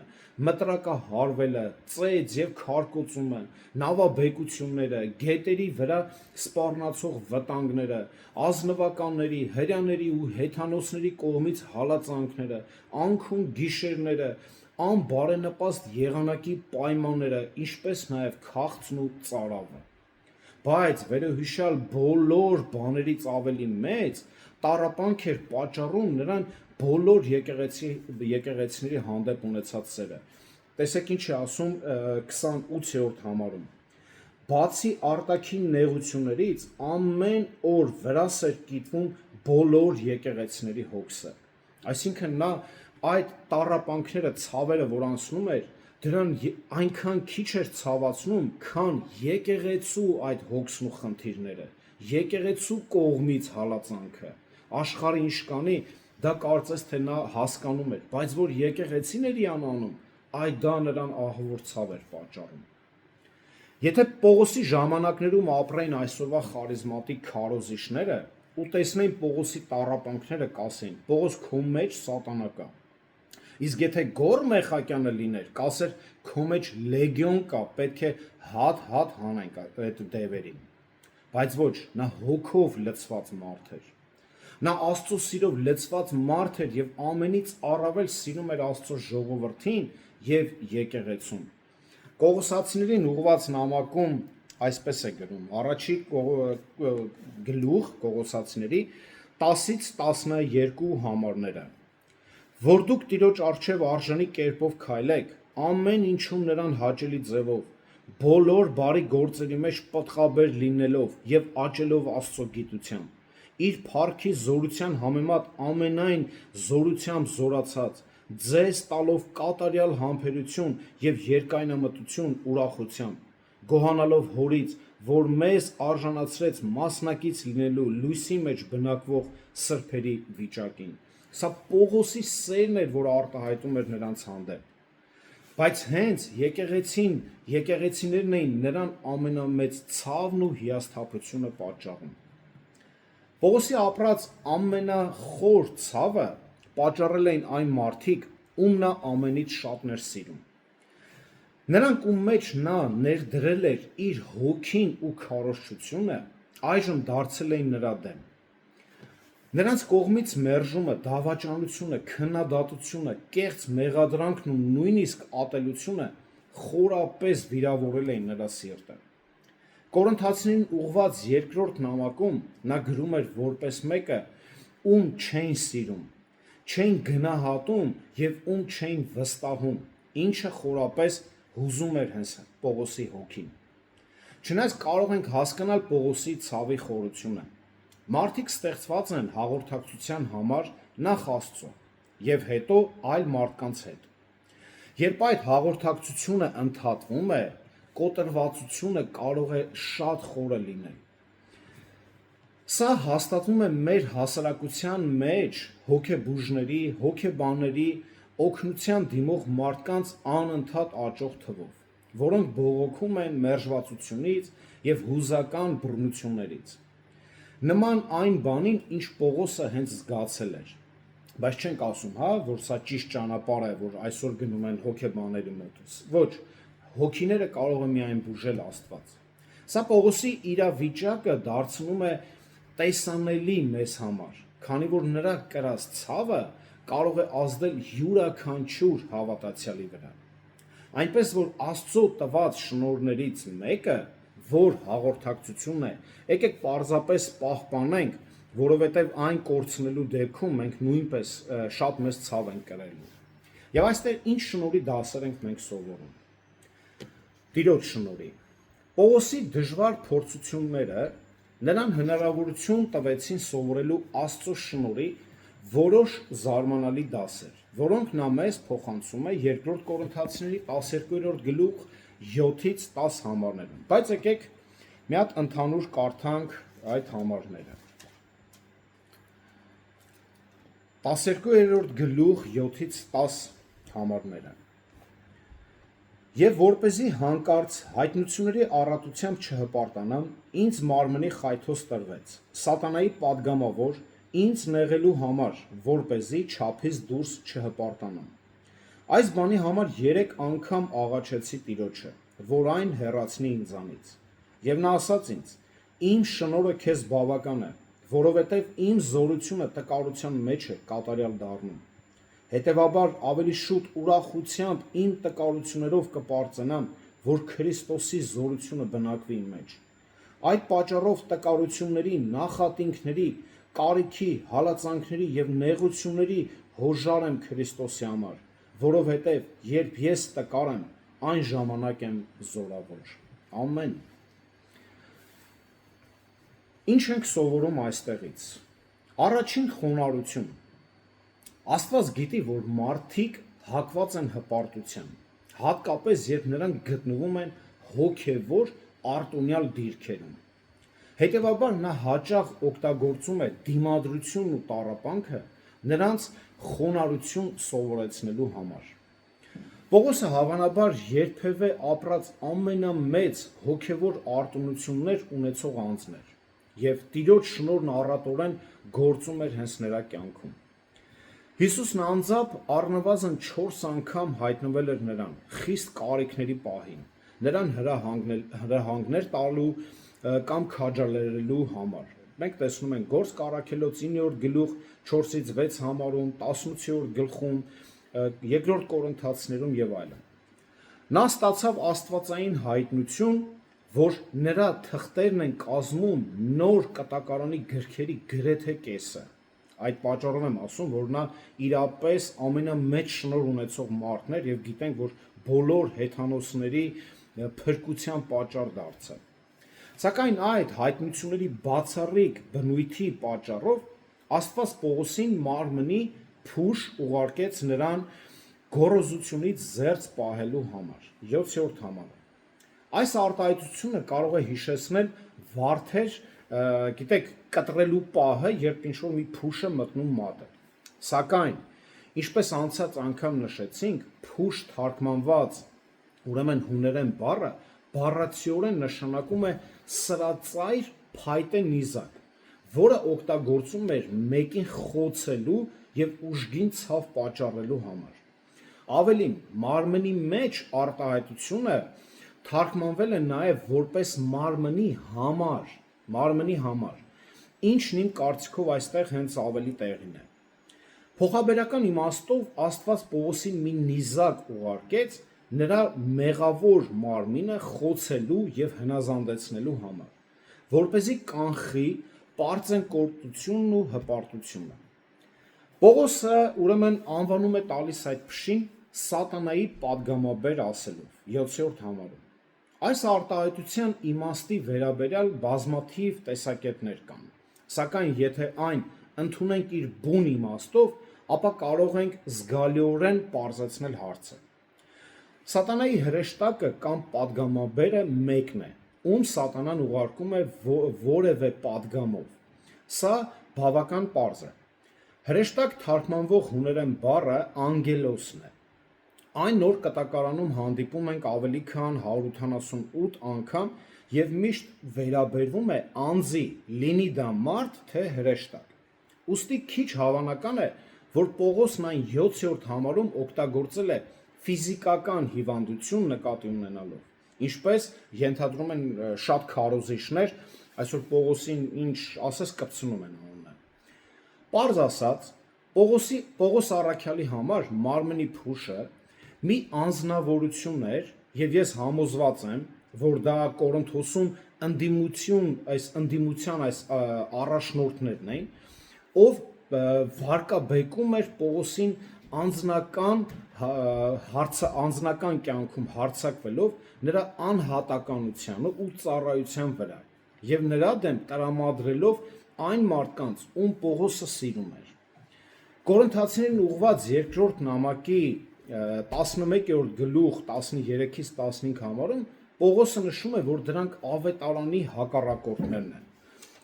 մտրակահարվելը, ծեծ եւ քարկոծումը, նավաբեկությունները, գետերի վրա սպառնացող վտանգները, ազնվականների, հրյաների ու հեթանոսների կողմից հալածանքները, անքուն գիշերները, անբարենպաստ եղանակի պայմանները, ինչպես նաեւ քաղցն ու ծարավը։ Բայց վերոհիշյալ բոլոր բաներից ավելի մեծ տառապանք էր պատճառում նրան բոլոր եկեղեցիների հանդեպ ունեցած սերը։ Տեսեք ինչ է ասում 28-րդ համարում։ Բացի արտաքին նեղություններից ամեն օր վրաս էր կիտվում բոլոր եկեղեցիների հոգսը։ Այսինքն նա այդ տառապանքները, ցավերը, որ անցնում էր, դրան այնքան քիչ էր ցավացնում, քան եկեղեցու այդ հոգսն ու խնդիրները, եկեղեցու կողմից հալածանքը, աշխարհի ինչ կանի, դա կարծես թե նա հասկանում էր, բայց որ եկեղեցին էր անում, այդ դա նրան ահավոր ցավ էր պատճառում։ Եթե Պողոսի ժամանակներում ապրեին այսօրվա խարիզմատիկ քարոզիչները ու տեսնեին Պողոսի տառապանքները, կասեին. Պողոս, քո մեջ սատանա կա։ Իսկ եթե Գոր Մեխակյանը լիներ, կասեր քո մեջ լեգիոն կա, պետք է հատ հանենք այդ դևերին։ Բայց ոչ, նա հոգով լցված մարդ էր։ Նա Աստծո սիրով լցված մարդ էր եւ ամենից առավել սիրում էր Աստծո ժողովրդին եւ եկեղեցուն։ Կողոսացիներին ուղված նամակում այսպես է գրում. առաջի գլուխ Կողոսացիների 10-ից 12 համարները, որ դուք Տիրոջ առջև արժանի կերպով քայլեք, ամեն ինչում նրան հաճելի ձևով, բոլոր բարի գործերի մեջ պտղաբեր լինելով եւ աճելով Աստծո գիտությամբ, իր փառքի զորության համեմատ ամենայն զորությամբ զորացած, ձեզ տալով կատարյալ համբերություն եւ երկայնամտություն ուրախությամբ, գոհանալով Հորից, որ մեզ արժանացրեց մասնակից լինելու լույսի մեջ բնակվող սրբերի վիճակին։ Սա Պողոսի սերն էր, որ արտահայտում էր նրանց հանդեպ։ Բայց հենց եկեղեցիներն էին նրան ամենամեծ ցավն ու հիասթափությունը պատճառում։ Պողոսի ապրած ամենախոր ցավը պատճառել էին այն մարդիկ, ում նա ամենից շատն էր սիրում։ Նրանք, ում մեջ նա ներդրել էր իր հոգին ու քարոզչությունը, այժմ դարձել էին նրա դեմ։ Նրանց կողմից մերժումը, դավաճանությունը, քննադատությունը, կեղծ մեղադրանքն ու նույնիսկ ատելությունը խորապես վիրավորել էին նրա սիրտը։ Կորինթացիներին ուղված երկրորդ նամակում նա գրում էր որպես մեկը, ում չէին սիրում, չէին գնահատում եւ ում չէին վստահում, ինչը խորապես հուզում էր հենց Պողոսի հոգին։ Չնայած կարող ենք հասկանալ Պողոսի ցավի խորությունը։ Մարդիկ ստեղծված են հաղորդակցության համար նախ Աստծո եւ հետո այլ մարդկանց հետ։ Երբ այդ հաղորդակցությունը ընդհատվում է, կոտրվածությունը կարող է շատ խորը լինել։ Սա հաստատվում է մեր հասարակության մեջ հոգեբուժների, հոգեբանների օգնության դիմող մարդկանց անընդհատ աճող թվով, որոնք բողոքում են մերժվածությունից եւ հուզական բռնություններից։ Նման այն բանին, ինչ Պողոսը հենց զգացել էր, բայց չենք ասում, որ սա ճիշտ ճանապարհ է, որ այսօր գնում են հոգեբանների մոտ։ Ոչ, հոգիները կարող է միայն բուժել Աստված։ Սա Պողոսի իրավիճակը դարձնում է տեսանելի մեզ համար, քանի որ նրա կրած ցավը կարող է ազդել յուրաքանչյուր հավատացյալի վրա։ Այնպես որ Աստծո տված շնորհներից մեկը, որ հաղորդակցությունն է, եկեք պարզապես պահպանենք, որովհետև այն կորցնելու դեպքում մենք նույնպես շատ մեծ ցավ ենք կրելու։ Եվ այստեղ ինչ շնորհի դասեր ենք մենք սովորում։ Տիրոջ շնորհի։ Պողոսի դժվար փորձությունները նրան հնարավորություն տվեցին սովորելու Աստծո շնորհի որոշ զարմանալի դասեր, որոնք նա մեզ փոխանցում է 2 Կորինթացիների 12-րդ գլուխ 7-ից 10 համարներում։ Բայց եկեք մի հատ ընդհանուր կարդանք այդ համարները։ 12-րդ գլուխ 7-ից 10 համարները։ Եվ որպեսզի հանկարծ հայտնությունների առատությամբ չհպարտանամ, ինձ մարմնի խայթոց տրվեց, սատանայի պատգամավոր, ինձ նեղելու համար, որպեսզի չափից դուրս չհպարտանամ։ Այս բանի համար 3 անգամ աղաչեցի Տիրոջը, որ այն հեռացնի ինձանից։ Եվ նա ասաց ինձ. իմ շնորհը քեզ բավական է, որովհետև իմ զորությունը տկարության մեջ է կատարյալ դառնում։ Հետևաբար ավելի շուտ ուրախությամբ իմ տկարություններով կպարծենամ, որ Քրիստոսի զորությունը բնակվի իմ մեջ։ Այդ պատճառով տկարությունների, նախատինքների, կարիքի, հալածանքների եւ նեղությունների հոժար եմ Քրիստոսի համար, որովհետև երբ ես տկար եմ, այն ժամանակ եմ զորավոր։ Ամեն։ Ինչ ենք սովորում այստեղից։ Առաջին խոնարհություն։ Աստված գիտի, որ մարդիկ հակված են հպարտության, հատկապես երբ նրանք գտնվում են հոգևոր արտոնյալ դիրքերում։ Հետևաբար նա հաճախ օգտագործում է դիմադրությունն ու տառապանքը նրանց խոնարհություն սովորեցնելու համար։ Պողոսը հավանաբար երբևէ ապրած ամենամեծ հոգևոր արտոնություններ ունեցող անձն էր, եւ Տիրոջ շնորհն առատորեն գործում էր հենց նրա կյանքում։ Հիսուսն անձամբ առնվազն 4 անգամ հայտնվել էր նրան խիստ կարիքների պահին, նրան հրահանգներ տալու կամ քաջալերելու համար։ Մենք տեսնում ենք Գործք առաքելոց 9-րդ գլուխ 4-ից 6 համարում, 18-րդ գլխում, 2 Կորինթացիներում եւ այլն։ Նա ստացավ աստվածային հայտնություն, որ նրա թղթերն են կազմում նոր կտակարանի գրքերի գրեթե կեսը։ Այդ պատճառով եմ ասում, որ նա իրապես ամենամեծ շնորհ ունեցող մարդն էր եւ գիտենք, որ բոլոր հեթանոսների փրկության պատճառ դարձավ։ Սակայն այդ հայտնությունների բացառիկ բնույթի պատճառով Աստված Պողոսին մարմնի փուշ ուղարկեց նրան գոռոզությունից զերծ պահելու համար։ 7-րդ համարը։ Այս արտահայտությունը կարող է հիշեցնել վարդեր, գիտեք, կտրելու պահը, երբ ինչ-որ մի փուշ է մտնում մատը։ Սակայն, ինչպես անցած անգամ նշեցինք, փուշ թարգմանված, ուրեմն հուներեն բառը բառացիորեն նշանակում է սրածայր փայտե նիզակ, որը օգտագործում էր մեկին խոցելու եւ ուժգին ցավ պատճառելու համար։ Ավելին, մարմնի մեջ արտահայտությունը թարգմանվել է նաեւ որպես մարմնի համար, ինչն իմ կարծիքով այստեղ հենց ավելի տեղին է։ Փոխաբերական իմաստով Աստված Պողոսին մի նիզակ ուղարկեց նրա մեղավոր մարմինը խոցելու եւ հնազանդեցնելու համար, որպեսզի կանխի պարծենկոտությունն ու հպարտությունը։ Պողոսը ուրեմն անվանում է տալիս այդ փշին սատանայի պատգամաբեր ասելով 7-րդ համարում։ Այս արտահայտության իմաստի վերաբերյալ բազմաթիվ տեսակետներ կան, սակայն եթե այն ընդունենք իր բուն իմաստով, ապա կարող ենք զգալիորեն պարզեցնել հարցը։ Սատանայի հրեշտակը կամ պատգամաբերը մեկն է, ում սատանան ուղարկում է որևէ պատգամով, Սա բավական պարզ է։ Հրեշտակ թարգմանվող հուներեն բառը անգելոսն է։ Այն նոր կտակարանում հանդիպում ենք ավելի քան 188 անգամ և միշտ վերաբերվում է անձի, լինի դա մարդ, թե հրեշտակ։ Ուստի քիչ հավանական է, որ Պողոսն այն 7-րդ համարում օգտագործել է ֆիզիկական հիվանդություն նկատի ունենալով, ինչպես ենթադրում են շատ քարոզիչներ, այսօր Պողոսին ինչ ասես կպցնում են անունը։ Պարզ ասած, Պողոս առաքյալի համար մարմնի փուշը մի անձնավորություն էր, և ես համոզված եմ, որ դա Կորինթոսում ընդդիմության այս առաջնորդներն էին, ով վարկաբեկում էր Պողոսին անձնական կյանքում հարձակվելով նրա անհատականությանը ու ծառայության վրա և նրա դեմ տրամադրելով այն մարդկանց, ում Պողոսը սիրում էր։ Կորինթացիներին ուղղված երկրորդ նամակի 11-րդ գլուխ 13-ից 15 համարում Պողոսը նշում է, որ դրանք ավետարանի հակառակորդներն են։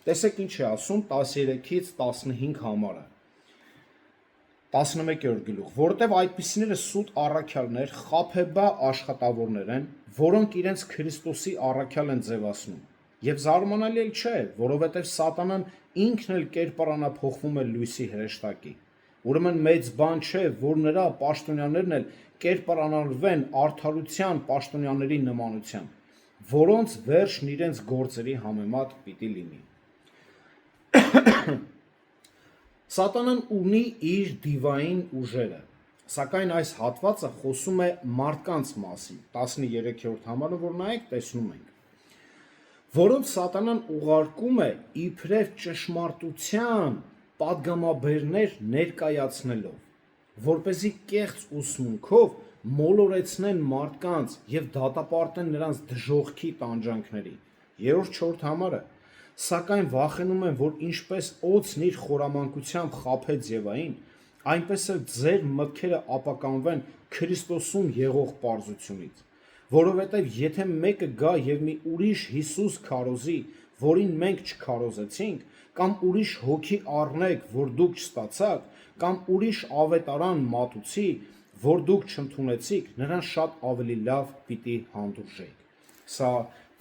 Տեսեք ինչ է ասում 13-ից 15 համարը։ 11-րդ գլուխ, որովհետև այդպիսիները սուտ առաքյալներ, խաբեբա աշխատավորներ են, որոնք իրենց Քրիստոսի առաքյալ են ձևացնում։ Եվ զարմանալի էլ չէ, որովհետև սատանան ինքն էլ կերպարանափոխվում է լույսի հրեշտակի։ Ուրեմն մեծ բան չէ, որ նրա պաշտոնյաներն էլ կերպարանալվեն արդարության պաշտոնյաների նմանությամբ, որոնց վերջն իրենց գործերի համեմատ պիտի լինի։ Սատանան ունի իր դիվային ուժերը, սակայն այս հատվածը խոսում է մարդկանց մասին, 13-րդ համարը, որ նայեք, տեսնում ենք, որոնց սատանան ուղարկում է իբրև ճշմարտության պատգամաբերներ ներկայացնելով, որպեսզի կեղծ ուսմունքով մոլորեցնեն մարդկանց և դատապարտեն նրանց դժոխքի տանջանքների։ 3-4 համարը, սակայն վախենում եմ, որ ինչպես օձն իր խորամանկությամբ խաբեց Եվային, այնպես էլ ձեր մտքերը ապականվեն Քրիստոսում եղող պարզությունից, որովհետև եթե մեկը գա և մի ուրիշ Հիսուս քարոզի, որին մենք չքարոզեցինք, կամ ուրիշ հոգի առնեք, որ դուք չստացաք, կամ ուրիշ ավետարան մատուցի, որ դուք չընդունեցիք, նրան շատ ավելի լավ պիտի հանդուրժեք։ Սա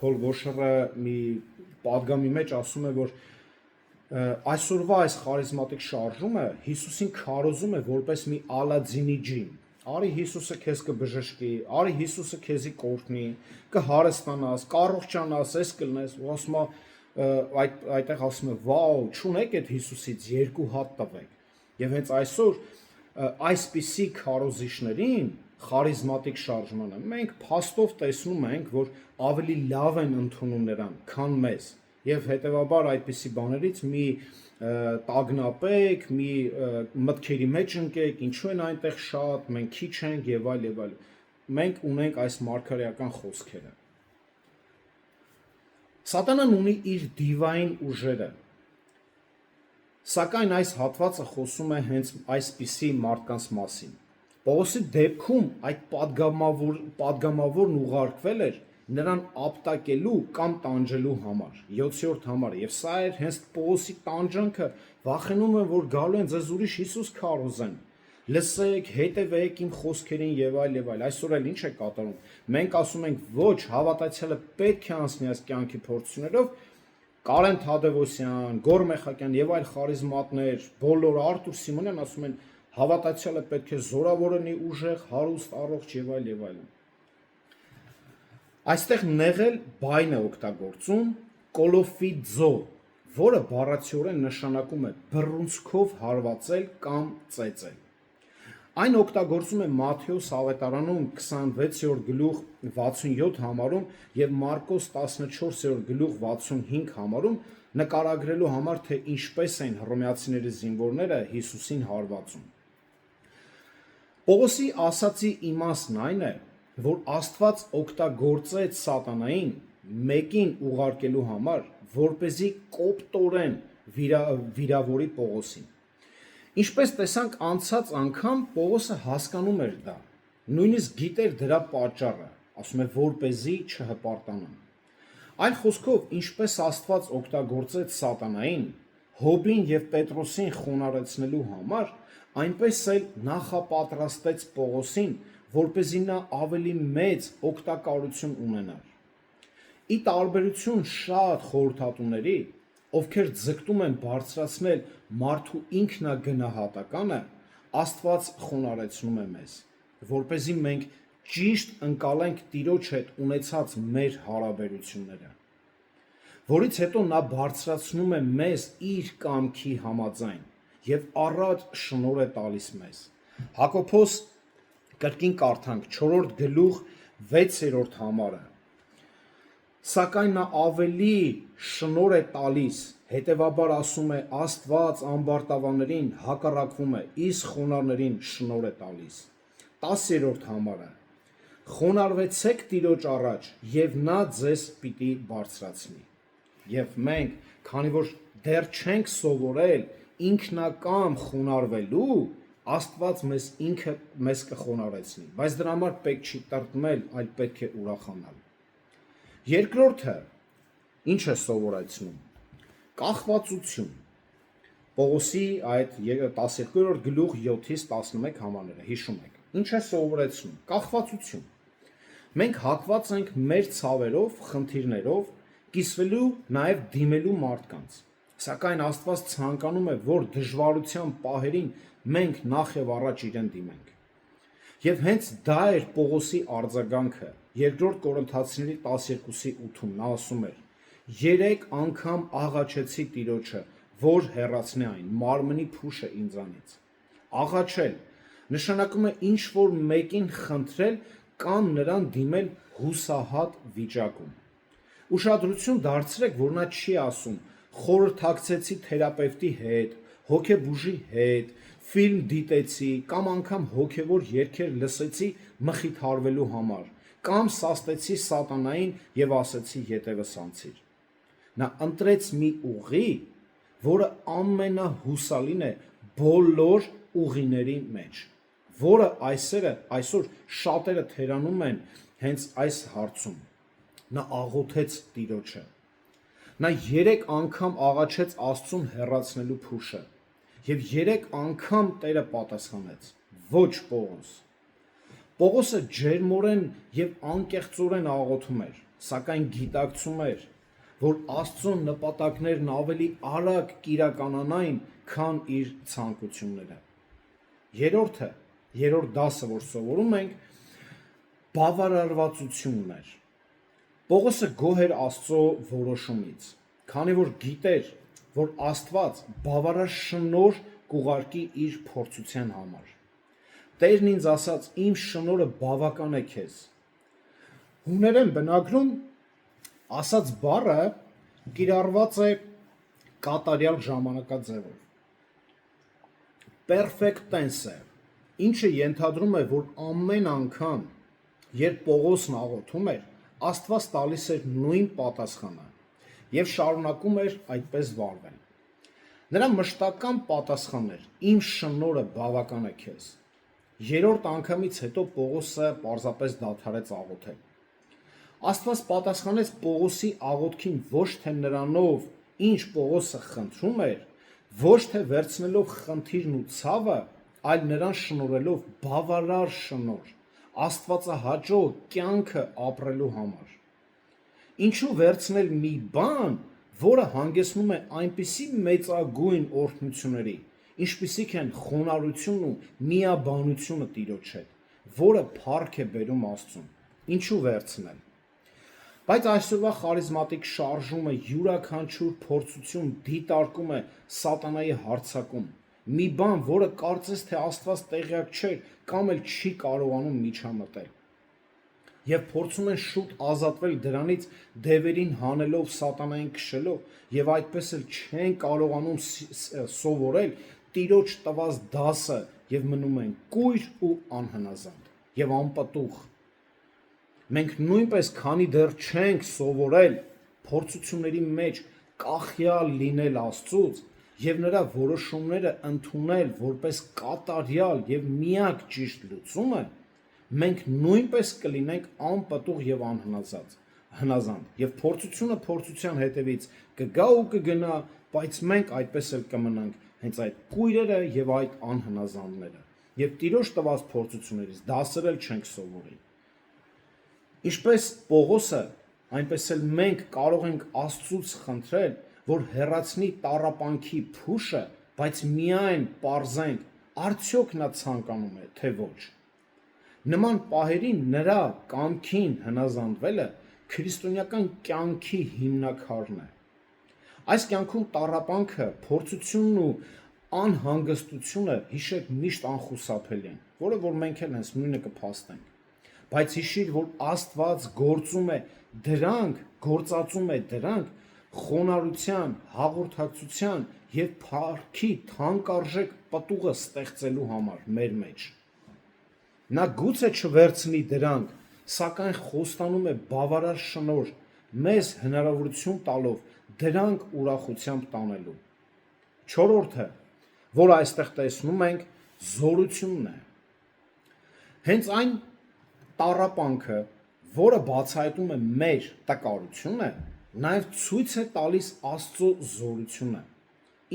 Փոլ Վոշերը մի պատգամի մեջ ասում է, որ այսօրվա այս խարիզմատիկ շարժումը Հիսուսին քարոզում է որպես մի Ալադինի ջին։ Արի Հիսուսը քեզ կբժշկի, արի Հիսուսը քեզի կօրհնի, կհարստանաս, կառողջանաս, էս կլնես, ու ասում է այդտեղ ասում է, վաու, չունեք այդ Հիսուսից 2 հատ տվեք։ Եվ հենց այսօր այսպիսի քարոզիչներին, խարիզմատիկ շարժմանը, մենք փաստով տեսնում ենք, որ ավելի լավ են ընդունում նրան, քան մեզ, եւ հետեւաբար այդպիսի բաներից մի տագնապեք, մի մտքերի մեջ ընկեք, ինչու են այնտեղ շատ, մենք քիչ ենք եւ այլ եւ այլ։ Մենք ունենք այս մարգարեական խոսքերը։ Սատանան ունի իր դիվային ուժերը, սակայն այս հատվածը խոսում է հենց այսպիսի մարդկանց մասին։ Պողոսի դեպքում այդ պատգամավորն ուղարկվել էր նրան ապտակելու կամ տանջելու համար, 7-րդ համարը, եւ սա էր հենց Պողոսի տանջանքը, վախենում են, որ գալու են ձեզ ուրիշ Հիսուս քարոզեն, լսեք, հետևեք իմ խոսքերին եւ այլ եւ այլ։ Այսօր էլ ինչ է կատարում։ Մենք ասում ենք, ոչ, հավատացյալը պետք է անցնի այս կյանքի փորձություններով, Կարեն Թադևոսյան, Գոր Մեխակյան եւ այլ խարիզմատներ, բոլոր Արտուր Սիմոնյան ասում են, հավատացյալը պետք է զորավոր լինի, ուժեղ, հարուստ, առողջ եւ այլ եւ այլն։ Այստեղ նեղել բայն է օգտագործում կոլոֆիձո, որը բառացիորեն նշանակում է բռունցքով հարվածել կամ ծեծել։ Այն օգտագործում է Մատթեոս ավետարանում 26-րդ գլուխ 67 համարում եւ Մարկոս 14-րդ գլուխ 65 համարում նկարագրելու համար, թե ինչպես են հռոմեացիների զինվորները Հիսուսին հարվածում։ Պողոսի ասացի իմաստն այն է, որ Աստված օգտագործեց սատանային մեկին ուղարկելու համար, որպեսզի կոպտորեն վիրավորի Պողոսին։ Ինչպես տեսանք անցած անգամ Պողոսը հասկանում էր դա, նույնիսկ գիտեր դրա պատճառը, ասում է որպեսզի չհպարտանան։ Այլ խոսքով, ինչպես Աստված օգտագործեց սատանային, Հոբին եւ Պետրոսին խոնարհեցնելու համար, այնպես էլ նախապատրաստեց Պողոսին, որպեսզի նա ավելի մեծ օգտակարություն ունենար։ Ի տարբերություն շատ խորհրդատուների, ովքեր ձգտում են բարձրացնել մարդու ինքնագնահատականը, Աստված խոնարհեցնում է մեզ, որպեսզի մենք ճիշտ ընկալենք Տիրոջ հետ ունեցած մեր հարաբերությունները, որից հետո նա բարձրացնում է մեզ իր կամքի համաձայն եւ առատ շնորհ է տալիս մեզ։ Հակոբոս կրկին կարդանք 4-րդ գլուխ 6-րդ համարը։ Սակայն նա ավելի շնորհ է տալիս, հետևաբար ասում է Աստված ամբարտավաններին հակառակվում է, իսկ խոնարհներին շնորհ է տալիս։ 10-րդ համարը։ Խոնարհվեցեք Տիրոջ առաջ, եւ նա ձեզ պիտի բարձրացնի։ Եվ մենք, քանի որ դեռ չենք սովորել ինքնակամ խոնարհվելու, Աստված ինքը մեզ կխոնարհեցնի, բայց դրա համար պետք չի տրտմել, այլ պետք է ուրախանալ։ Երկրորդը ինչ է սովորեցնում։ Կախվածություն։ Պողոսի այդ 12-րդ գլուխ 7-ից 11 համարները հիշում եք։ Ինչ է սովորեցնում։ Կախվածություն։ Մենք հակված ենք մեր ցավերով, խնդիրներով, կիսվելու, նաև դիմելու մարդկանց։ Սակայն Աստված ցանկանում է, որ դժվարության պահերին մենք նախ եւ առաջ իրեն դիմենք։ Եվ հենց դա էր Պողոսի արձագանքը։ 2 Կորինթացիների 12:8-ում նա ասում էր. 3 անգամ աղաչեցի Տիրոջը, որ հեռացնի այն, մարմնի փուշը ինձանից։ Աղաչել նշանակում է ինչ որ մեկին խնդրել կամ նրան դիմել հուսահատ վիճակում։ Ուշադրություն դարձրեք, որ նա չի ասում խորհրդակցեցի թերապևտի հետ, հոգեբուժի հետ, ֆիլմ դիտեցի կամ անգամ հոգևոր երգեր լսեցի մխիթարվելու համար, կամ սաստեցի սատանային եւ ասեցի ետևս անցիր։ Նա ընտրեց մի ուղի, որը ամենահուսալին է բոլոր ուղիների մեջ, որը այսօր շատերը թերանում են հենց այս հարցում։ Նա աղոթեց Տիրոջը։ Նա 3 անգամ աղաչեց Աստծուն հեռացնելու փուշը, եւ 3 անգամ Տերը պատասխանեց. ոչ Պողոս։ Պողոսը ջերմորեն եւ անկեղծորեն աղոթում էր, սակայն գիտակցում էր, որ Աստծո նպատակներն ավելի արագ կիրականանային, քան իր ցանկությունները։ Երրորդ դասը, որ սովորում ենք, բավարարվածությունն էր։ Պողոսը գոհ էր Աստծո որոշումից, քանի որ գիտեր, որ Աստված բավարար շնորհ կուղարկի իր փորձության համար։ Տերն ինձ ասաց, իմ շնորհը բավական է քեզ։ Հուներեն բնագրում ասած բառը կիրառված է կատարյալ ժամանակաձևով։ Perfect tense է, ինչը ենթադրում է, որ ամեն անգամ, երբ Պողոսն աղոթում էր, Աստված տալիս էր նույն պատասխանը եւ շարունակում էր այդպես վարվել։ Նրա մշտական պատասխանն էր. իմ շնորհը բավական է քեզ։ Երրորդ անգամից հետո Պողոսը պարզապես դադարեց աղոթել։ Աստված պատասխանեց Պողոսի աղոթքին ոչ թե նրանով, ինչ Պողոսը խնդրում էր, ոչ թե վերցնելով խնդիրն ու ցավը, այլ նրան շնորհելով բավարար շնորհ, Աստվածահաճո կյանքը ապրելու համար։ Ինչու վերցնել մի բան, որը հանգեցնում է այնպիսի մեծագույն օրհնությունների, ինչպիսիք են խոնարհությունն ու միաբանությունը Տիրոջ հետ, որը փառք է բերում Աստծուն։ Ինչու վերցնել։ Բայց այսօրվա խարիզմատիկ շարժումը յուրաքանչյուր փորձություն դիտարկում է սատանայի հարձակում, մի բան, որը կարծես թե Աստված տեղյակ չէր կամ էլ չի կարողանում միջամտել։ Եվ փորձում են շուտ ազատվել դրանից դևերին հանելով, սատանային քշելով, եւ այդպես էլ չեն կարողանում սովորել Տիրոջ տված դասը եւ մնում են կույր ու անհնազանդ եւ անպտուղ։ Մենք նույնպես, քանի դեռ չենք սովորել փորձությունների մեջ կախյալ լինել Աստծուց եւ նրա որոշումները ընդունել որպես կատարյալ եւ միակ ճիշտ լուծումը, մենք նույնպես կլինենք անպտուղ եւ անհնազանդ եւ փորձությունը փորձության հետևից կգա ու կգնա բայց մենք այդպես էլ կմնանք հենց այդ կույրերը եւ այդ անհնազանդները եւ Տիրոջ տված փորձություններից դասեր էլ չենք սովորի։ Ինչպես Պողոսը, այնպես էլ մենք կարող ենք Աստծուց խնդրել, որ հեռացնի տառապանքի փուշը, բայց միայն պարզենք, արդյոք նա ցանկանում է, թե ոչ։ Նման պահերին նրա կամքին հնազանդվելը քրիստոնեական կյանքի հիմնաքարն է։ Այս կյանքում տառապանքը, փորձությունն ու անհանգստությունը հիշեք միշտ անխուսափելի են, որը որ մենք էլ հենց նույնը կփաստենք։ Բայց հիշիր, որ Աստված գործածում է դրանք խոնարհության, հաղորդակցության եւ փառքի թանկարժեք պտուղը ստեղծելու համար մեր մեջ։ Նա գուցե չվերցնի դրանք, սակայն խոստանում է բավարար շնորհ մեզ հնարավորություն տալով դրանք ուրախությամբ տանելու։ Չորրորդը, որ այստեղ տեսնում ենք, զորությունն է։ Հենց այն տառապանքը, որը բացահայտում է մեր տկարությունը, նաև ցույց է տալիս Աստծո զորությունը։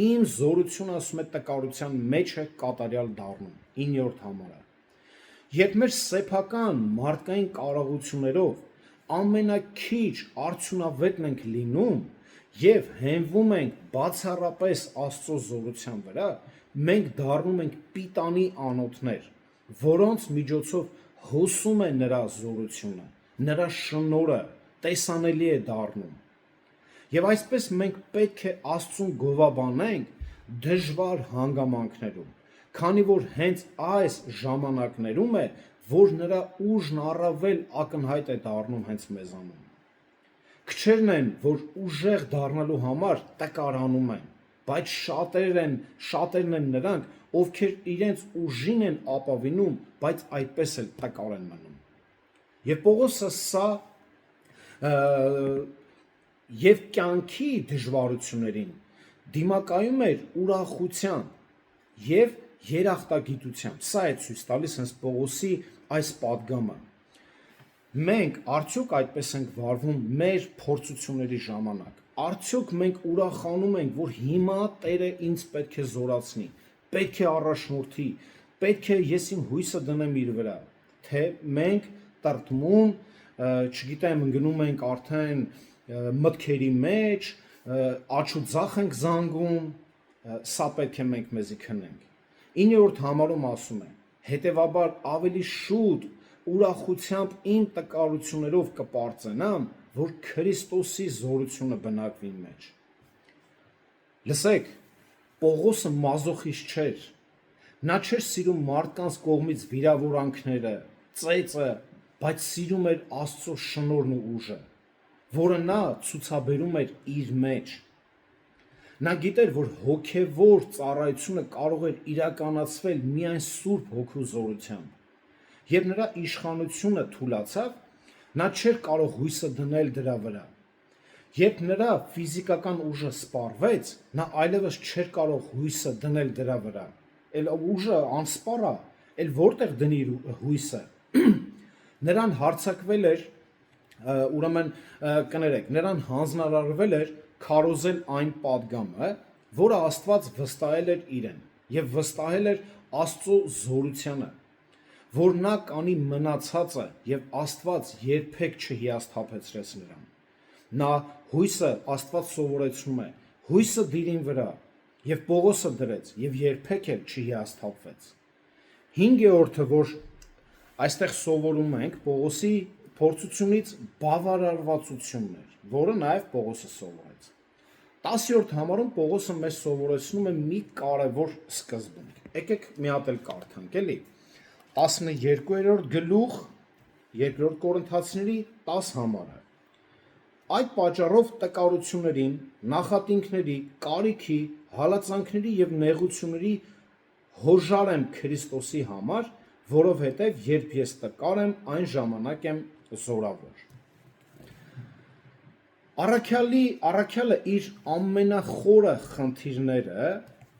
Իմ զորությունը, ասում է, տկարության մեջ է կատարյալ դառնում, 9-րդ համարը։ Երբ մեր սեփական մարդկային կարողություններով ամենաքիչ արդյունավետն ենք լինում եւ հենվում ենք բացառապես Աստծո զորության վրա, մենք դառնում ենք պիտանի անոթներ, որոնց միջոցով հոսում է նրա զորությունը, նրա շնորհը տեսանելի է դառնում։ Եվ այսպես մենք պետք է Աստծուն գովաբանենք դժվար հանգամանքներում, քանի որ հենց այս ժամանակներում է, որ նրա ուժն առավել ակնհայտ է դառնում հենց մեզանում։ Քչերն են, որ ուժեղ դառնալու համար տկարանում են, բայց շատերն են նրանք, ովքեր իրենց ուժին են ապավինում, բայց այդպես էլ տկար են մնում։ Եվ Պողոսը սա եւ կյանքի դժվարություններին դիմակայում էր ուրախության եւ երախտագիտությամբ։ Սա է ցույց տալիս հենց Պողոսի այս падգամը։ Մենք արդյոք այդպես ենք վարվում մեր փորձությունների ժամանակ։ Արդյոք մենք ուրախանում ենք, որ հիմա Տերը ինձ պետք է զորացնի, պետք է առաջնորդի, պետք է ես իմ հույսը դնեմ իր վրա, թե մենք տրտմուն, չգիտեմ, ընկնում ենք արդեն մտքերի մեջ, աչուձախ ենք զանգում, սա պետք է մենք մեզի քնենք։ 9-րդ համարում ասում է. հետևաբար ավելի շուտ ուրախությամբ իմ տկարություններով կպարծենամ, որ Քրիստոսի զորությունը բնակվի իմ մեջ։ Լսեք, Պողոսը մազոխիստ չէր։ Նա չէր սիրում մարդկանց կողմից վիրավորանքները, ծեծը, բայց սիրում էր Աստծո շնորհն ու ուժը, որը նա ցուցաբերում էր իր մեջ։ Նա գիտեր, որ հոգևոր ծառայությունը կարող էր իրականացվել միայն Սուրբ Հոգու զորությամբ։ Երբ նրա իշխանությունը թուլացավ, նա չէր կարող հույսը դնել դրա վրա։ Երբ նրա ֆիզիկական ուժը սպառվեց, նա այլևս չէր կարող հույսը դնել դրա վրա։ Էլ ուժը անսպառ է, էլ որտեղ դնի հույսը։ Նրան հարձակվել էր, ուրեմն կներեք, նրան հանձնարարվել էր քարոզել այն падգամը, որը Աստված վստահել էր իրեն եւ վստահել էր Աստծո զորությանը, որ նա կանի մնացածը եւ Աստված երբեք չհիասթափեցրեց նրան։ Նա հույսը Աստված սովորեցնում է, հույսը դիրին վրա եւ Պողոսը դրեց եւ երբեք էլ չհիասթափվեց։ 5-րդը, որ այստեղ սովորում ենք, Պողոսի փորձությունից բավարարվածությունն էր, որը նաև Պողոսը սովորեց։ 10-րդ համարում Պողոսը մեզ սովորեցնում է մի կարևոր սկզբունք։ Եկեք մի հատ էլ կարդանք, էլի։ 12-րդ գլուխ 2 Կորինթացիների 10 համարը։ Այդ պատճառով տկարություններին, նախատինքների, կարիքի, հալածանքների եւ նեղությունների հոժար եմ Քրիստոսի համար, որովհետև երբ ես տկար եմ, այն ժամանակ եմ զորավոր։ Առաքյալը իր ամենախորը խնդիրները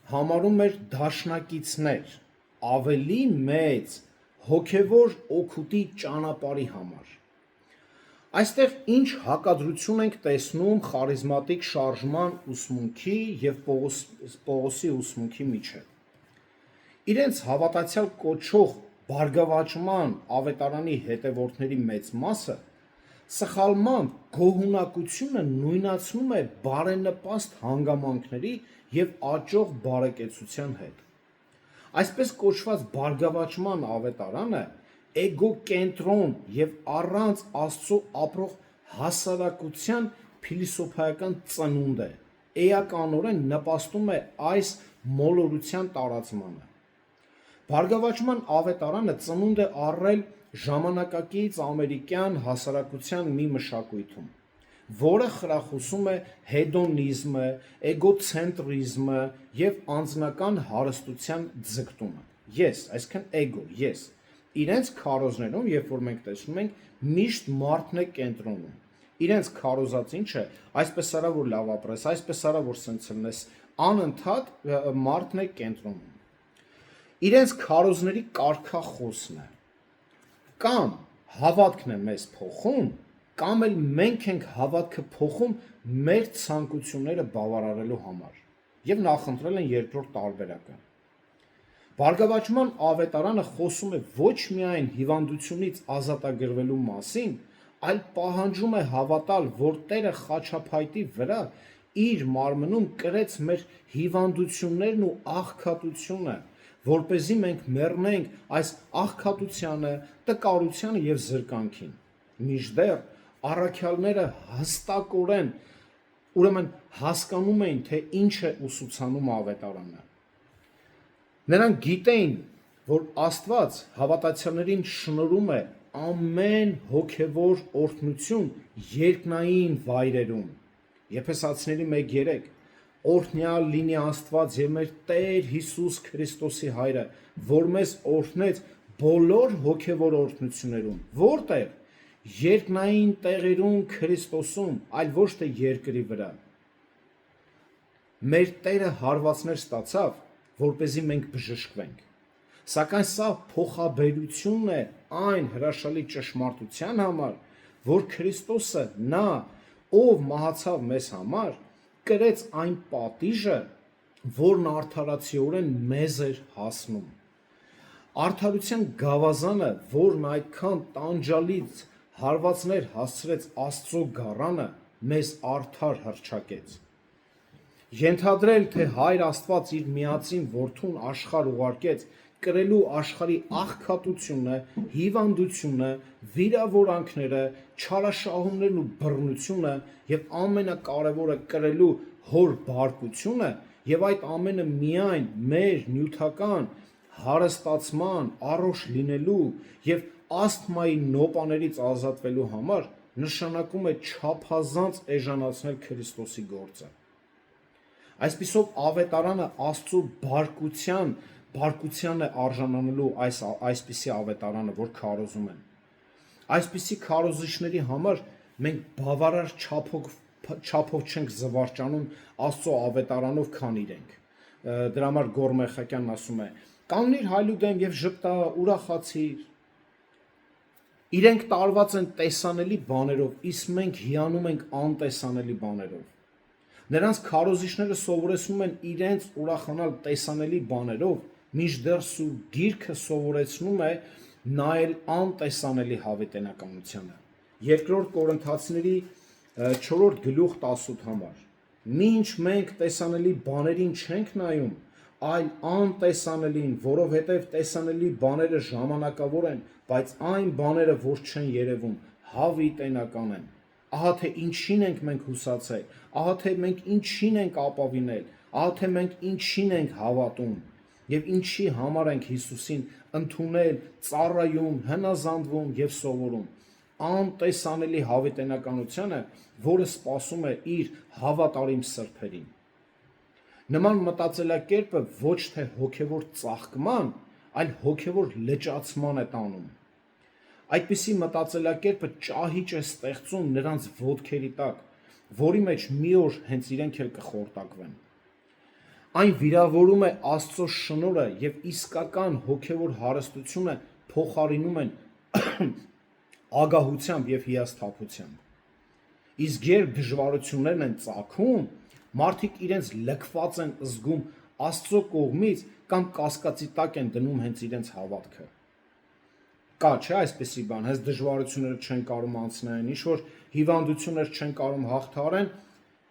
համարում էր դաշնակիցներ, ավելի մեծ հոգևոր օգուտի ճանապարհի համար։ Այստեղ ինչ հակադրություն ենք տեսնում խարիզմատիկ շարժման ուսմունքի եւ Պողոսի ուսմունքի միջեւ։ Իրենց հավատացյալ կոչող բարգավաճման ավետարանի հետևորդների մեծ մասը սխալմամբ գոհունակությունը նույնացնում է բարենպաստ հանգամանքների եւ աճող բարեկեցության հետ։ Այսպես կոչված բարգավաճման ավետարանը էգոկենտրոն եւ առանց Աստծո ապրող հասարակության փիլիսոփայական ծնունդ է, էականորեն նպաստում է այս մոլորության տարածմանը։ Բարգավաճման ավետարանը ծնունդ է առել ժամանակակից ամերիկյան հասարակության մի մշակույթում, որը խրախուսում է հեդոնիզմը, էգոցենտրիզմը եւ անձնական հարստության ձգտումը։ Այսինքն էգո, իրենց քարոզներում, երբ որ մենք տեսնում ենք, միշտ մարդն է կենտրոնում։ Իրենց քարոզած ինչը, այսպես արա որ լավ ապրես, այսպես արա որ սենց լնես, անընդհատ մարդն է կենտրոնում։ Իրենց քարոզների կարգախոսն է։ Կամ հավատքն է մեզ փոխում, կամ էլ մենք ենք հավատքը փոխում մեր ցանկությունները բավարարելու համար եւ նախընտրել են երկրորդ տարբերակը։ Բարգավաճման ավետարանը խոսում է ոչ միայն հիվանդությունից ազատագրվելու մասին, այլ պահանջում է հավատալ, որ Տերը խաչափայտի վրա իր մարմնում կրեց մեր հիվանդություններն ու աղքատությունը, որպեսզի մենք մեռնենք այս աղքատությանը, տկարությանը եւ զրկանքին։ Մինչդեռ առաքյալները հստակորեն ուրեմն հասկանում էին, թե ինչ է ուսուցանում ավետարանը։ Նրանք գիտեին, որ Աստված հավատացյալներին շնորհում է ամեն հոգևոր օրհնություն երկնային վայրերում։ Եփեսացիների 1:3 Օրհնյալ լինի Աստված եւ մեր Տեր Հիսուս Քրիստոսի Հայրը, որ մեզ օրհնեց բոլոր հոգևոր օրհնություններում։ Որտեղ? Երկնային տեղերում Քրիստոսում, այլ ոչ թե երկրի վրա։ Մեր Տերը հարվածներ ստացավ, որպեսզի մենք բժշկվենք։ Սակայն սա փոխաբերությունն է այն հրաշալի ճշմարտության համար, որ Քրիստոսը նա, ով մահացավ մեզ համար, կրեց այն պատիժը, որն արդարացիորեն մեզ էր հասնում։ Արդարության գավազանը, որն այդքան տանջալից հարվածներ հասցրեց Աստծո գառանը, մեզ արդար հռչակեց։ Ենթադրել, թե Հայր Աստված իր միածին որդուն աշխարհ ուղարկեց կրելու աշխարհի աղքատությունը, հիվանդությունը, վիրավորանքները, չարաշահումներն ու բռնությունը եւ ամենակարևորը կրելու հոր բարկությունը եւ այդ ամենը միայն մեր նյութական հարստացման առողջ լինելու եւ ասթմայի նոպաներից ազատվելու համար նշանակում է չափազանց էժանացնել Քրիստոսի գործը։ Այսպիսով ավետարանը Աստծո բարկության է արժանանալու այսպիսի ավետարանը, որ քարոզում են։ Այսպիսի քարոզիչների համար մենք բավարար չափով չենք զվարճանում Աստծո ավետարանով, քան իրենք։ Դրա համար Գոր Մեխակյանն ասում է. «Կանգնիր հայլուդեմ եւ ժպտա, ուրախացիր»։ Իրենք տարված են տեսանելի բաներով, իսկ մենք հիանում ենք անտեսանելի բաներով։ Նրանց քարոզիչները սովորեցնում են իրենց ուրախանալ տեսանելի բաներով, մինչդեռ Սուրբ Գիրքը սովորեցնում է նայել անտեսանելի հավիտենականությանը։ Երկրորդ Կորինթացիների 4:18 համար։ Մինչ մենք տեսանելի բաներին չենք նայում, այլ անտեսանելին, որովհետև տեսանելի բաները ժամանակավոր են, բայց այն բաները, որ չեն երևում, հավիտենական են։ Ահա թե ինչին ենք մենք հուսացել, ահա թե մենք ինչին ենք ապավինել, ահա թե մենք ինչին ենք հավատում եւ ինչի համար ենք Հիսուսին ընդունել, ծառայում, հնազանդվում եւ սովորում։ Անտեսանելի հավիտենականությունը, որը սպասում է իր հավատարիմ սրբերին։ Նման մտածելակերպը ոչ թե հոգևոր ծաղկման, այլ հոգևոր լճացման է տանում։ Այդպիսի մտածելակերպը ճահիճ է ստեղծում նրանց ոտքերի տակ, որի մեջ մի օր հենց իրենք էլ կխորտակվեն։ Այն վիրավորում է Աստծո շնորհը եւ իսկական հոգևոր հարստությունը փոխարինում են ագահությամբ եւ հիասթափությամբ։ Իսկ երբ դժվարություններն են ծագում, մարդիկ իրենց լքված են զգում Աստծո կողմից կամ կասկածի տակ են դնում հենց իրենց հավատքը։ Կա չէ այսպեսի բան, հենց դժվարությունները չեն կարող անցնեն, ինչ որ հիվանդություններ չեն կարող հաղթարեն,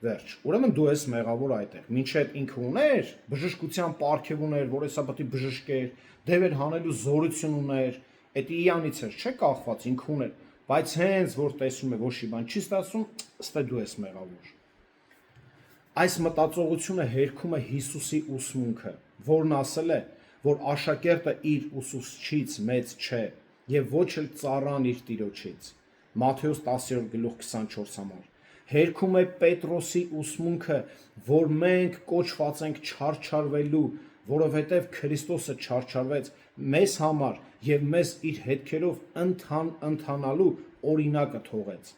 վերջ։ Ուրեմն դու ես մեղավոր այդտեղ։ Մինչև ինքը ուներ, բժշկության պարգև ուներ, որ հեսա պետք է բժշկեր, դևեր հանելու զորություն ուներ, այդ իրանից էր, չէ՞ կախված, ինքը ուներ, բայց հենց որ տեսնում է ոչ մի բան չի ստացվում, ըստ դու ես մեղավոր։ Այս մտածողությունը հերքում է Հիսուսի ուսմունքը, որն ասել է, որ աշակերտը իր ուսուցչից մեծ չէ եւ ոչ էլ ծառան իր տիրոջից։ Մատթեոս 10:24 համար։ Հերքում է Պետրոսի ուսմունքը, որ մենք կոչված ենք չարչարվելու, որովհետև Քրիստոսը չարչարվեց մեզ համար եւ մեզ իր հետքերով ընթանալու օրինակը թողեց։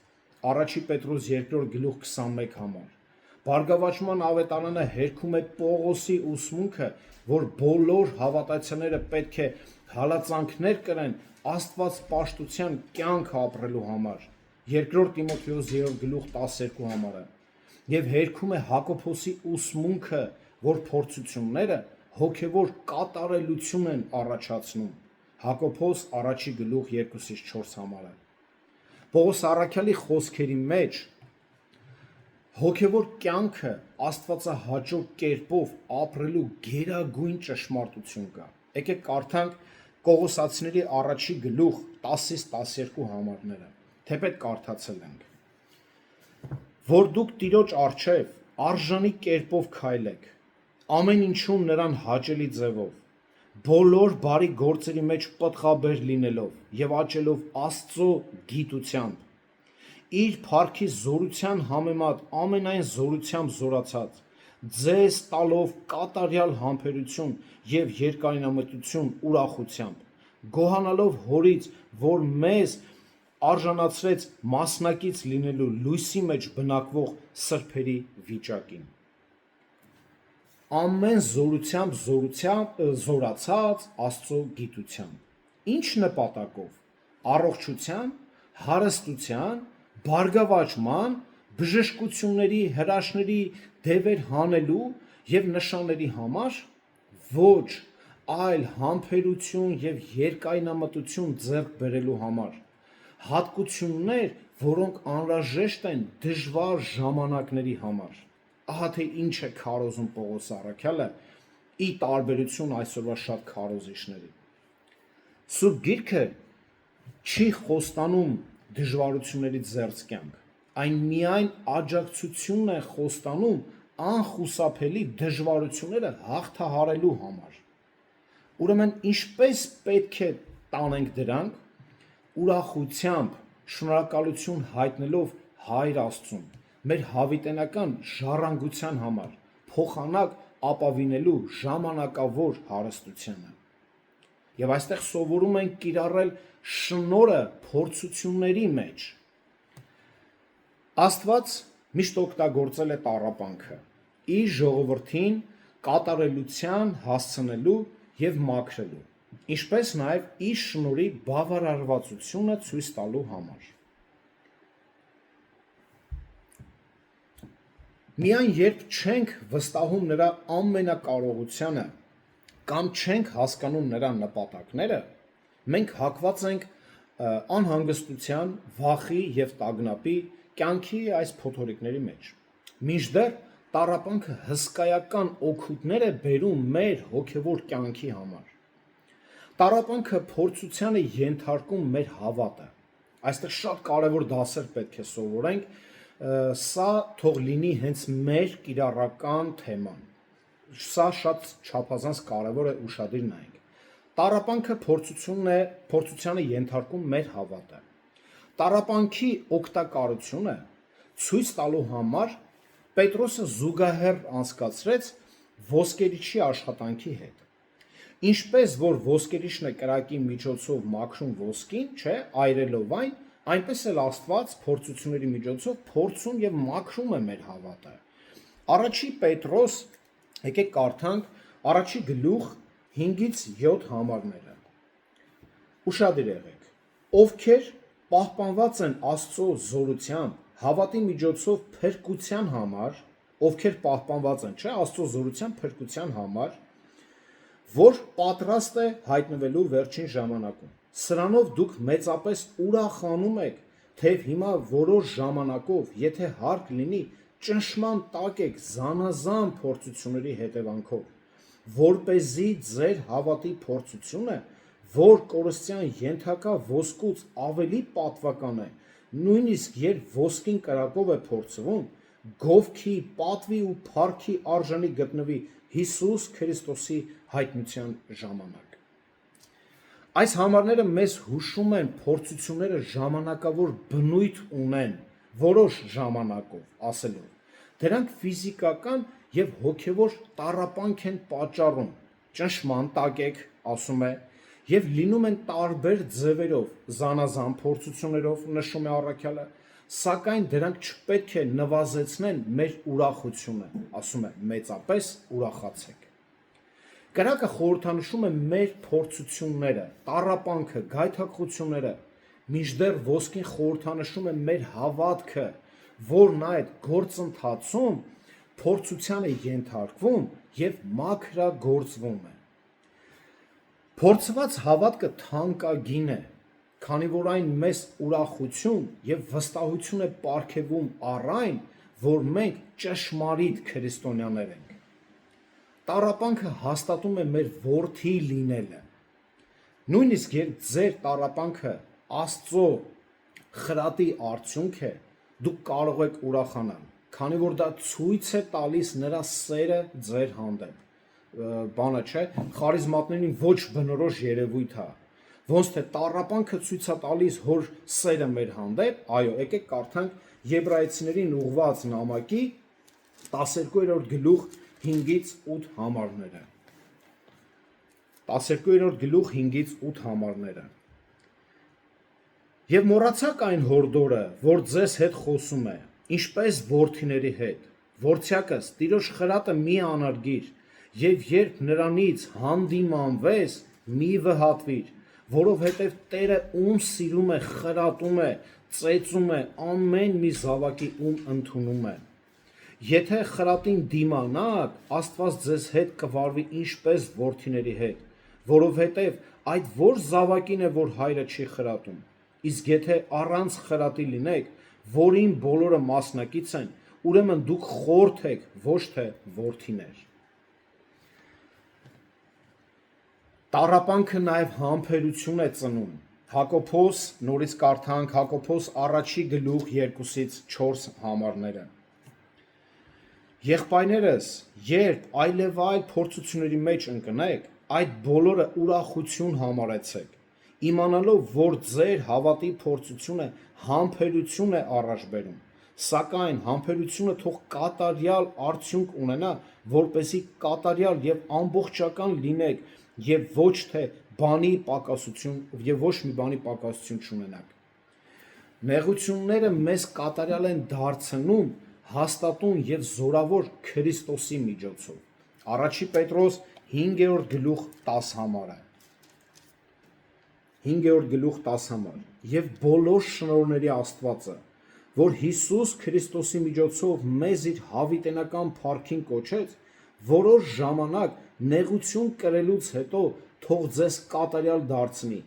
Առաջի Պետրոս 2:21 համար։ Բարգավաճման ավետարանը հերքում է Պողոսի ուսմունքը, որ բոլոր հավատացյալները պետք է հալածանքներ կրեն Աստված պաշտության կյանք ապրելու համար։ 2 Տիմոթեոս 3:12 համարը։ Եվ հերքում է Հակոբոսի ուսմունքը, որ փորձությունները հոգևոր կատարելություն են առաջացնում։ Հակոբոս 1:2-4 համարը։ Պողոս առաքյալի խոսքերի մեջ հոգևոր կյանքը աստվածահաճո կերպով ապրելու գերագույն ճշմարտություն կա։ Եկեք կարդանք Կողոսացիների առաջի գլուխ 10-12 համարները, թեպետ կարդացել ենք։ Որ դուք Տիրոջ առջև արժանի կերպով քայլեք, ամեն ինչում նրան հաճելի ձևով, բոլոր բարի գործերի մեջ պտղաբեր լինելով եւ աճելով Աստծո գիտությամբ, իր փառքի զորության համեմատ ամենայն զորությամբ զորացած, ձեզ տալով կատարյալ համբերություն եւ երկայնամտություն ուրախությամբ, գոհանալով հորից, որ մեզ արժանացրեց մասնակից լինելու լույսի մեջ բնակվող սրբերի վիճակին։ Ամեն զորությամբ զորացած Աստծո գիտությամբ։ Ինչ նպատակով։ Առողջության, հարստության, բարգավաճման, բժշկությունների, հրաշքների, դևեր հանելու եւ նշանների համար, ոչ, այլ համբերություն եւ երկայնամտություն ձեռք բերելու համար, հատկություններ, որոնք անհրաժեշտ են դժվար ժամանակների համար։ Ահա թե ինչ է քարոզում Պողոս առաքյալը՝ ի տարբերություն այսօրվա շատ քարոզիչների։ Սուրբ Գիրքը չի խոստանում դժվարություններից զերծ կյանք, այն միայն աջակցությունն է խոստանում անխուսափելի դժվարությունները հաղթահարելու համար։ Ուրեմն ինչպես պետք է տանենք դրանք, ուրախությամբ, շնորհակալություն հայտնելով Հայր Աստծուն, մեր հավիտենական ժառանգության համար, փոխանակ ապավինելու ժամանակավոր հարստությանը։ Եվ այստեղ սովորում ենք կիրառել շնորհը փորձությունների մեջ։ Աստված միշտ օգտագործել է տառապանքը իր ժողովրդին կատարելության հասցնելու եւ մաքրելու, ինչպես նաեւ իր շնորհի բավարարվածությունը ցույց տալու համար։ Միայն երբ չենք վստահում նրա ամենակարողությանը կամ չենք հասկանում նրա նպատակները, մենք հակված ենք անհանգստության, վախի եւ տագնապի կյանքի այս փոթորիկների մեջ։ Մինչդեռ տառապանքը հսկայական օգուտներ է բերում մեր հոգևոր կյանքի համար։ Տառապանքը փորձության է ենթարկում մեր հավատը։ Այստեղ շատ կարևոր դասեր պետք է սովորենք, սա թող լինի հենց մեր կիրառական թեման։ Սա շատ չափազանց կարևոր է ուշադիր նայենք։ Տառապանքը փորձության է ենթարկում մեր հավատը։ Տառապանքի օգտակարությունը ցույց տալու համար Պետրոսը զուգահեռ անցկացրեց ոսկերիչի աշխատանքի հետ։ Ինչպես որ ոսկերիչն է կրակի միջոցով մաքրում ոսկին, չէ, այրելով այն, այնպես էլ Աստված փորձությունների միջոցով փորձում եւ մաքրում է մեր հավատը։ Առաջի Պետրոս, եկեք կարդանք առաջի գլուխ 5-7 համարները։ Ուշադիր եղեք, ովքեր պահպանված են Աստծո զորությամբ, հավատի միջոցով փրկության համար, ովքեր պահպանված են, չէ, Աստծո զորությամբ փրկության համար, որ պատրաստ է հայտնվելու վերջին ժամանակում։ Սրանով դուք մեծապես ուրախանում եք, թեև հիմա որոշ ժամանակով, եթե հարկ լինի, ճնշման տակ եք զանազան փորձությունների հետևանքով, որպեսզի ձեր հավատի փորձությունը, որ կորստյան ենթակա ոսկուց ավելի պատվական է, նույնիսկ երբ ոսկին կրակով է փորձվում, գովքի, պատվի ու փառքի արժանի գտնվի Հիսուս Քրիստոսի հայտնության ժամանակ։ Այս համարները մեզ հուշում են փորձությունները ժամանակավոր բնույթ ունեն որոշ ժամանակով, ասելով։ Դրանք ֆիզիկական եւ հոգեվոր տառապանք են պատճառում, ճնշման տակ եք, ասում է, եւ լինում են տարբեր ձևերով, զանազան փորձություններով, նշում է առաքյալը, սակայն դրանք չպետք է նվազեցնեն մեր ուրախությունը, ասում է, մեծապես ուրախացեք։ Կրակը խորհրդանշում է մեր փորձությունները, տառապանքը, գայթակղությունները, մինչդեռ ոսկին խորհրդանշում է մեր հավատքը, որն այդ գործընթացում փորձության է ենթարկվում եւ մաքրագործվում է։ Փորձված հավատքը թանկագին է, քանի որ այն մեզ ուրախություն եւ վստահություն է պարգևում առ այն, որ մենք ճշմարիտ քրիստոնյաներ ենք։ Տառապանքը հաստատում է մեր որդի լինելը։ Նույնիսկ երբ ձեր տառապանքը Աստծո խրատի արդյունք է, դուք կարող եք ուրախանալ, քանի որ դա ցույց է տալիս նրա սերը ձեր հանդեպ։ Բանը չէ, խարիզմատներին ոչ բնորոշ երևույթ է, ոնց թե տառապանքը ցույց է տալիս հոր սերը մեր հանդեպ, այո, եկեք կարդանք Եբրայեցիներին ուղված նամակի 12-րդ գլուխ 5-ից 8 համարները։ 12-րդ գլուխ 5-ից 8 համարները։ Եվ մոռացաք այն հորդորը, որ ձեզ հետ խոսում է, ինչպես որդիների հետ, որդյակս, Տիրոջ խրատը մի անարգիր, եւ երբ նրանից հանդիմանվես, մի վհատվիր, որովհետև Տերը ում սիրում է, խրատում է, ծեծում է ամեն մի զավակի ում ընդունում է։ Եթե խրատին դիմանաք, Աստված ձեզ հետ կվարվի ինչպես որդիների հետ, որովհետև այդ որ զավակին է, որ հայրը չի խրատում, իսկ եթե առանց խրատի լինեք, որին բոլորը մասնակից են, ուրեմն դուք խորթ եք, ոչ թե որդիներ։ Տառապանքը նաև համբերություն է ծնում։ Հակոբոս, նորից կարդանք Հակոբոս առաջի գլուխ 2-ից 4 համարները։ Եղբայրներս, երբ այլևայլ փորձությունների մեջ ընկնեք, այդ բոլորը ուրախություն համարեցեք, իմանալով, որ ձեր հավատի փորձությունը համբերություն է առաջ բերում, սակայն համբերությունը թող կատարյալ արդյունք ունենա, որպեսզի կատարյալ եւ ամբողջական լինեք եւ ոչ մի բանի պակասություն չունենաք։ Նեղությունները մեզ կատարյալ են դարձնում, հաստատուն եւ զորավոր Քրիստոսի միջոցով։ Առաջի Պետրոս 5-րդ գլուխ 10 համարը։ 5-րդ գլուխ 10 համար։ Եվ բոլոր շնորհների Աստվածը, որ Հիսուս Քրիստոսի միջոցով մեզ իր հավիտենական փառքին կոչեց, որոշ ժամանակ նեղություն կրելուց հետո թող ձեզ կատարյալ դարձնի,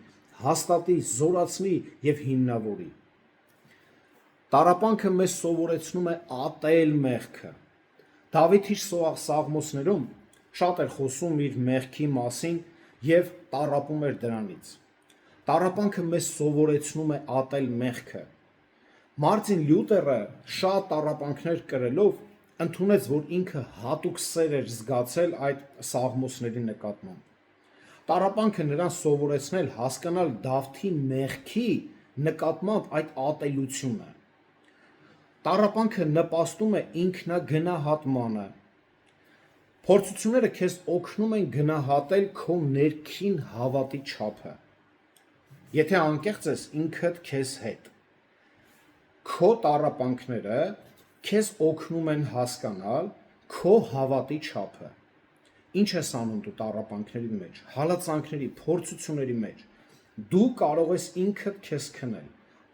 հաստատի, զորացնի եւ հիմնավորի։ Տառապանքը մեզ սովորեցնում է ատել մեղքը։ Դավիթ իր սաղմոսներում շատ էր խոսում իր մեղքի մասին եւ տառապում էր դրանից։ Տառապանքը մեզ սովորեցնում է ատել մեղքը։ Մարտին Լյութերը շատ տառապանքներ կրելով ընդունեց, որ ինքը հատուկ սեր էր զգացել այդ սաղմոսների նկատմամբ։ Տառապանքը նրան սովորեցնել հասկանալ Դավթի մեղքի նկատմամբ այդ ատելությունը։ Տառապանքը նպաստում է ինքնագնահատմանը։ Փորձությունները քեզ օգնում են գնահատել քո ներքին հավատի չափը։ Եթե անկեղծ ես ինքդ քեզ հետ, քո տառապանքները քեզ օգնում են հասկանալ քո հավատի չափը։ Ինչ ես անում դու տառապանքների մեջ, հալածանքների, փորձությունների մեջ։ Դու կարող ես ինքդ քեզ քնել,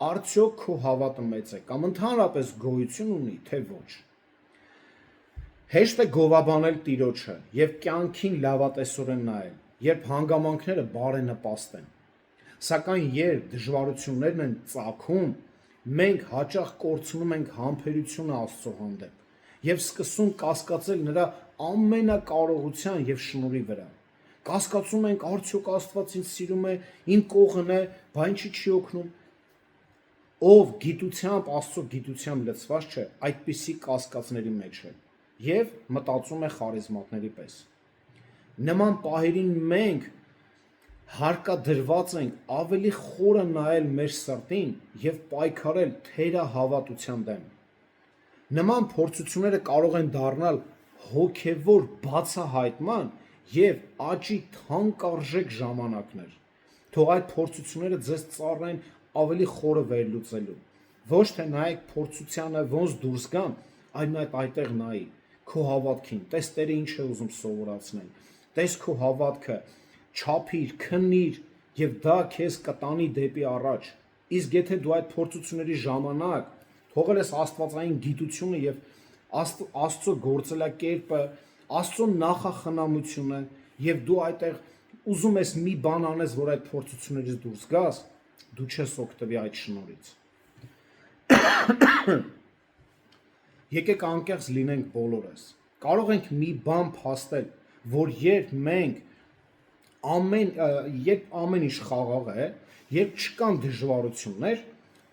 արդյոք քո հավատը մեծ է կամ ընդհանրապես գոյություն ունի, թե ոչ։ Հեշտ է գովաբանել Տիրոջը եւ կյանքին լավատեսորեն նայել, երբ հանգամանքները բարենպաստ են։ Սակայն երբ դժվարություններն են ծագում, մենք հաճախ կորցնում ենք համբերությունը Աստծո հանդեպ եւ սկսում կասկածել նրա ամենակարողության եւ շնորհի վրա։ Կասկածում ենք, արդյոք Աստված ինձ սիրում է, իմ կողն է, բա ինչի չի օգնում։ Ով գիտությամբ, Աստծո գիտությամբ լցված չէ, այդպիսի կասկածների մեջ է եւ մտածում է խարիզմատների պես։ Նման պահերին մենք հարկադրված ենք ավելի խորը նայել մեր սրտին եւ պայքարել թերահավատության դեմ։ Նման փորձությունները կարող են դառնալ հոգևոր բացահայտման եւ աճի թանկարժեք ժամանակներ։ Թող այդ փորձությունները ձեզ ծառայեն ավելի խորը վերլուծելու։ Ոչ թե նայեք փորձությանը ոնց դուրս գամ, այլ այդտեղ նայի քո հավատքին, տես Տերը ինչ է ուզում սովորացնել։ Տես քո հավատքը, չափիր, քննիր եւ դա քեզ կտանի դեպի առաջ։ Իսկ եթե դու այդ փորձությունների ժամանակ թողել ես աստվածային գիտությունը եւ Աստծո գործելակերպը, Աստծո նախախնամությունը եւ դու այդտեղ ուզում ես մի բան անես, որ այդ փորձություններից դուրս գաս, դու չես օգտվի այդ շնորհից։ Եկեք անկեղծ լինենք բոլորս։ Կարող ենք մի բան փաստել, որ երբ ամեն ինչ խաղաղ է, երբ չկան դժվարություններ,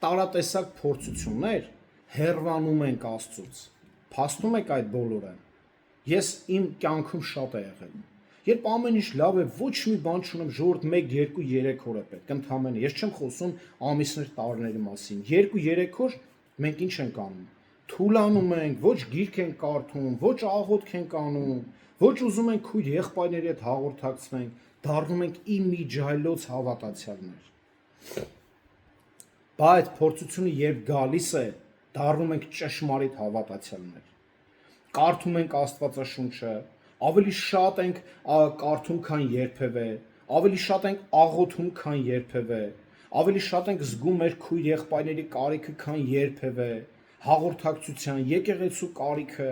տարատեսակ փորձություններ, հեռվանում ենք Աստծուց։ Փաստում եք այդ բոլորը։ Ես իմ կյանքում շատ է եղել։ Երբ ամեն ինչ լավ է, ոչ մի բան չունեմ, ժողովուրդ 1, 2, 3 օր է պետք, ընդհանրապես ես չեմ խոսում ամիսներ, տարիների մասին։ 2-3 օր մենք ինչ ենք անում։ Թուլանում ենք, ոչ գիրք ենք կարդում, ոչ աղոթք ենք անում, ոչ ուզում ենք քույր եղբայրների հետ հաղորդակցվենք, դառնում ենք իմիջայլոց հավատացյալներ։ Բայց փորձությունը երբ գալիս է, դառնում ենք ճշմարիտ հավատացյալներ։ Կարդում ենք Աստվածաշունչը, ավելի շատ ենք կարդում, քան երբևէ, ավելի շատ ենք աղոթում, քան երբևէ, ավելի շատ ենք զգում մեր քույր եղբայրների կարիքը, քան երբևէ, հաղորդակցության, եկեղեցու կարիքը,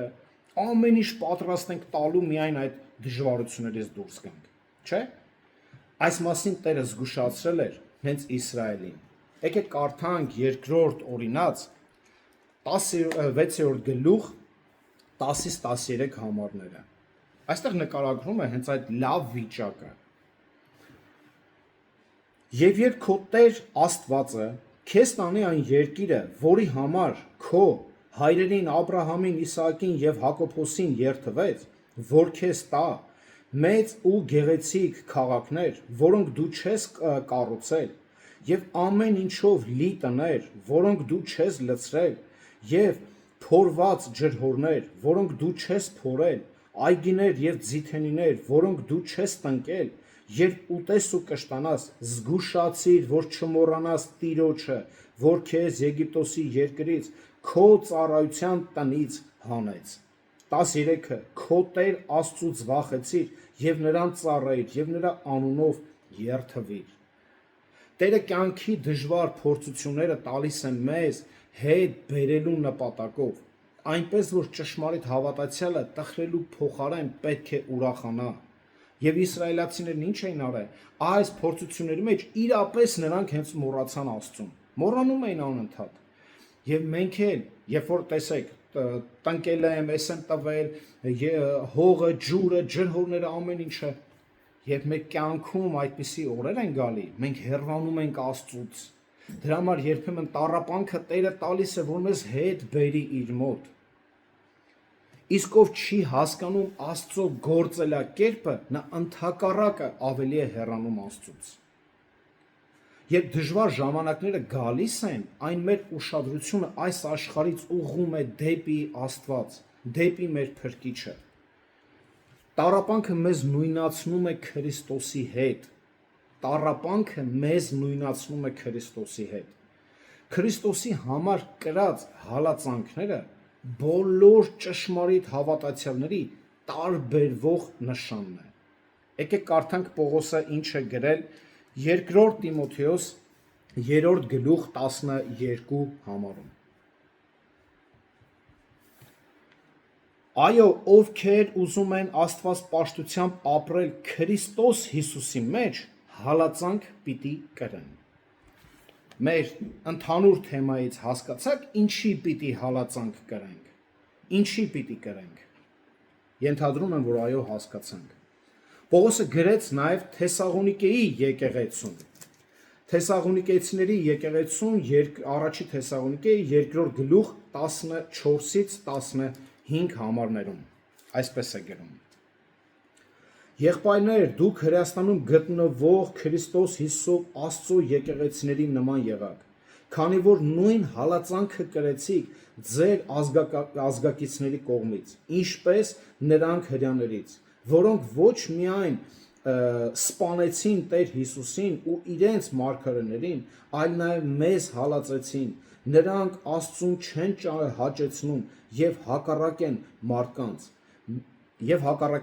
ամեն ինչ պատրաստ ենք տալու միայն այդ դժվարություններից դուրս գանք, չէ՞։ Այս մասին Տերը զգուշացրել էր հենց Իսրայելին։ Եկեք կարդանք երկրորդ օրինաց 6-րդ գլուխ 10-ից 13 համարները։ Այստեղ նկարագրում է հենց այդ լավ վիճակը։ Եվ երբ քո Տեր Աստվածը քեզ տանի այն երկիրը, որի համար քո հայրերին Աբրահամին, Իսահակին եւ Հակոբոսին երթվեց, որ քեզ տա, մեծ ու գեղեցիկ քաղաքներ, որոնք դու չես կառուցել, եւ ամեն ինչով լի տներ, որոնք դու չես լցրել, եւ փորված ջրհորներ, որոնք դու չես փորել, այգիներ եւ ձիթենիներ, որոնք դու չես տնկել, երբ ուտես ու կշտանաս, զգուշացիր, որ չմոռանաս Տիրոջը, որ քեզ Եգիպտոսի երկրից, քո ծառայության տնից հանեց։ 13-ը քո Տեր Աստծուց վախեցիր եւ նրան ծառայիր եւ նրա անունով երթվիր։ Տերը կյանքի դժվար փորձությունները տալիս է մեզ հետ բերելու նպատակով, այնպես որ ճշմարիտ հավատացյալը տխրելու փոխարեն պետք է ուրախանա։ Եվ իսրայելացիներն ինչ էին արել, այս փորձությունների մեջ իրապես նրանք հենց մոռացան Աստծուն, մոռանում էին անընդհատ։ Եվ մենք էլ, երբ որ տեսեք, տնկել եմ, ես եմ տվել, հողը, ջուրը, ջրհորները, ամեն ինչը, երբ մեր կյանքում այդպիսի օրեր են գալի, մենք հեռանում ենք Աստծուց։ Դրա համար երբեմն տառապանքը Տերը տալիս է, որ մեզ հետ բերի իր մոտ։ Իսկ ով չի հասկանում Աստծո գործելակերպը, նա ընդհակառակը ավելի է հեռանում Աստծուց։ Երբ դժվար ժամանակները գալիս են, այն մեր ուշադրությունը այս աշխարհից ուղղում է դեպի Աստված, դեպի մեր Փրկիչը։ Տառապանքը մեզ նույնացնում է Քրիստոսի հետ։ Տառապանքը մեզ նույնացնում է Քրիստոսի հետ։ Քրիստոսի համար կրած հալածանքները բոլոր ճշմարիտ հավատացյալների տարբերվող նշանն է։ Եկեք կարդանք Պողոսը ինչ է գրել 2 Տիմոթեոս 3-րդ գլուխ 12 համարում։ Այո, ովքեր ուզում են Աստված պաշտությամբ ապրել Քրիստոս Հիսուսի մեջ, հալածանք պիտի կրեն։ Մեր ընդհանուր թեմայից հասկացաք, ինչի պիտի հալածանք կրենք։ Ինչի պիտի կրենք։ Ենթադրում եմ, որ այո, հասկացանք։ Պողոսը գրեց նաև Թեսաղոնիկեի եկեղեցուն։ Թեսաղոնիկեցիների եկեղեցուն առաջի Թեսաղոնիկեի 2-րդ գլուխ 14-ից 15 համարներում այսպես է գրում. Եղբայրներ, դուք Հրեաստանում գտնվող Քրիստոս Հիսուսով Աստծո եկեղեցիների նման եղաք, քանի որ նույն հալածանքը կրեցիք ձեր ազգակիցների կողմից, ինչպես նրանք հրեաներից, որոնք ոչ միայն սպանեցին Տեր Հիսուսին ու իրենց մարգարեներին, այլ նաև մեզ հալածեցին, նրանք Աստծուն չեն հաճեցնում և հակառակ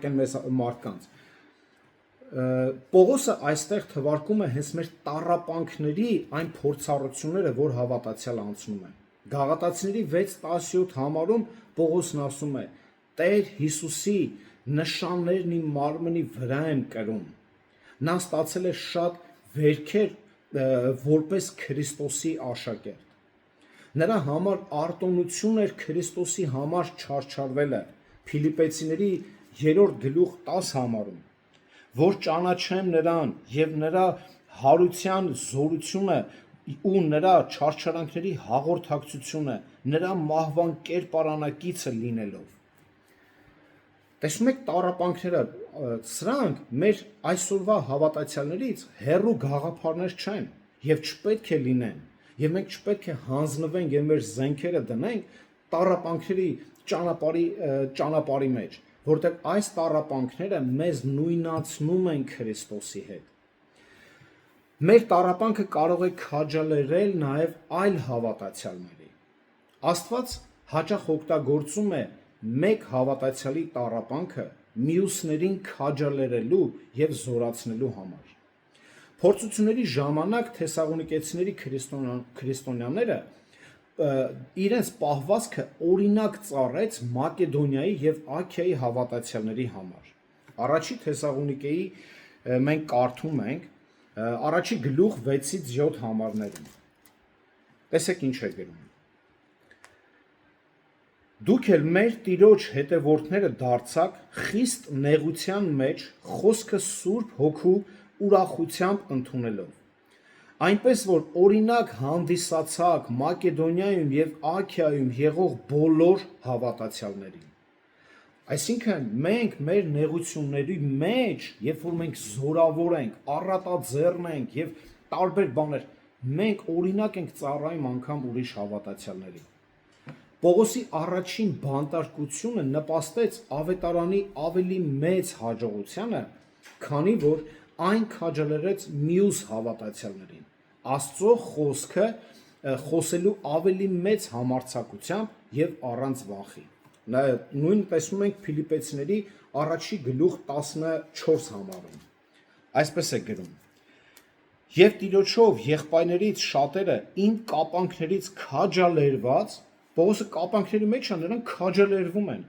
են մեզ մարդկանց։ Պողոսը այստեղ թվարկում է հենց մեր տառապանքների այն փորձառությունները, որ հավատացյալ անցնում են։ Գաղատացիների 6:17 համարում Պողոսն ասում է. Տեր Հիսուսի նշաններն իմ մարմնի վրա եմ կրում։ Նա ստացել է շատ վերքեր որպես Քրիստոսի աշակերտ։ Նրա համար արտոնություն էր Քրիստոսի համար չարչարվելը, Փիլիպպեցիների 3-րդ գլուխ 10 համարում, որ ճանաչեմ նրան և նրա հարության զորությունը ու նրա չարչարանքների հաղորդակցությունը, նրա մահվան կերպարանակիցը լինելով։ Տեսնում եք տառապանքները, սրանք մեր այսօրվա հավատացյալներից հեռու գաղափարներ չեն և չպետք է լինեն, և մենք չպետք է հանձնվենք և մեր զենքերը դնենք տառապանքների ճանապարհի մեջ, որտեղ այս տառապանքները մեզ նույնացնում են Քրիստոսի հետ։ Մեր տառապանքը կարող է քաջալերել նաև այլ հավատացյալների։ Աստված հաճախ օգտագործում է մեկ հավատացյալի տառապանքը մյուսներին քաջալերելու և զորացնելու համար։ Փորձությունների ժամանակ թեսաղոնիկեցիների քրիստոնյաները իրենց պահվածքը օրինակ ծառեց Մակեդոնիայի և Աքիայի հավատացյալների համար։ Առաջի Թեսաղոնիկեի մենք կարդում ենք առաջի գլուխ 6-ից 7 համարներում։ Տեսեք ինչ է գրում. Դուք էլ մեր Տիրոջ հետևորդները դարձաք խիստ նեղության մեջ խոսքը Սուրբ Հոգու ուրախությամբ ընդունելով, այնպես որ օրինակ հանդիսացաք Մակեդոնիայում և Աքիայում եղող բոլոր հավատացյալներին։ Այսինքն մենք մեր նեղությունների մեջ, երբ որ մենք զորավոր ենք, առատաձեռն ենք և տարբեր բաներ, մենք օրինակ ենք ծառայում անգամ ուրիշ հավատացյալների։ Պողոսի առաջին բանտարկությունը նպաստեց ավետարանի ավելի մեծ հաջողությանը, քանի որ այն քաջալերեց մյուս հավատացյալներին, Աստծո խոսքը խոսելու ավելի մեծ համարձակությամբ և առանց վախի։ Նույն տեսնում ենք Փիլիպպեցիների առաջի գլուխ 14 համարում։ Այսպես է գրում. Եվ Տիրոջով եղբայրներից շատերը իմ կապանքներից քաջալերված, Պողոսը կապանքների մեջ է, նրանք քաջալերվում են,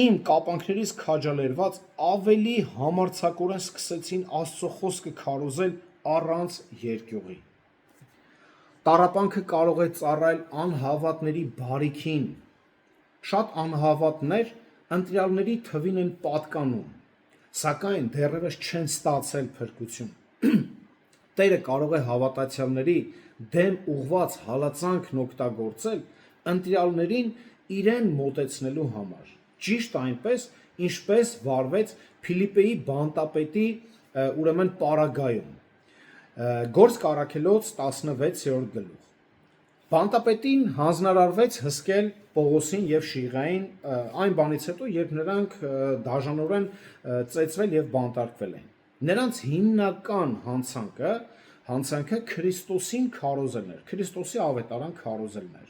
իմ կապանքներից քաջալերված ավելի համարձակորեն սկսեցին Աստծո խոսքը քարոզել առանց երկյուղի։ Տառապանքը կարող է ծառայել անհավատների բարիքին։ Շատ անհավատներ ընտրյալների թվին են պատկանում, սակայն դեռևս չեն ստացել փրկություն։ Տերը կարող է հավատացյալների դեմ ուղղված հալածանքն օգտագործել ընտրյալներին իրեն մոտեցնելու համար, ճիշտ այնպես, ինչպես վարվեց Փիլիպպեի բանտապետի պարագայում, Գործք առաքելոց 16-րդ գլուխ։ Բանտապետին հանձնարարվեց հսկել Պողոսին և Շիղային այն բանից հետո, երբ նրանք դաժանորեն ծեծվել և բանտարկվել էին։ Նրանց հիմնական հանցանքը Քրիստոսին քարոզելն էր, Քրիստոսի ավետարան քարոզելն էր։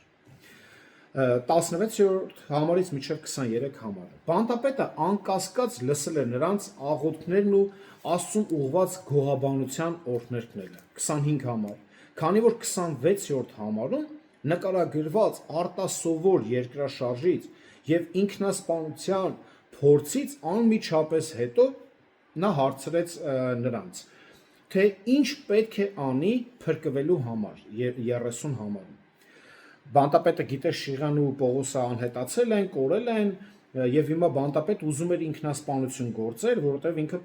16-րդ համարից մինչև 23 համարը։ Բանտապետը անկասկած լսել էր նրանց աղոթքներն ու Աստծուն ուղղված գոհաբանության օրհներգները։ 25 համար։ Քանի որ 26-րդ համարում նկարագրված արտասովոր երկրաշարժից եւ ինքնասպանության փորձից անմիջապես հետո նա հարցրեց նրանց, թե ինչ պետք է անի փրկվելու համար 30 համարում։ Բանտապետը գիտեր Շիղան ու Պողոսը անհետացել են, կորել են եւ հիմա բանտապետ ուզում էր ինքնասպանություն գործել, որովհետեւ ինքը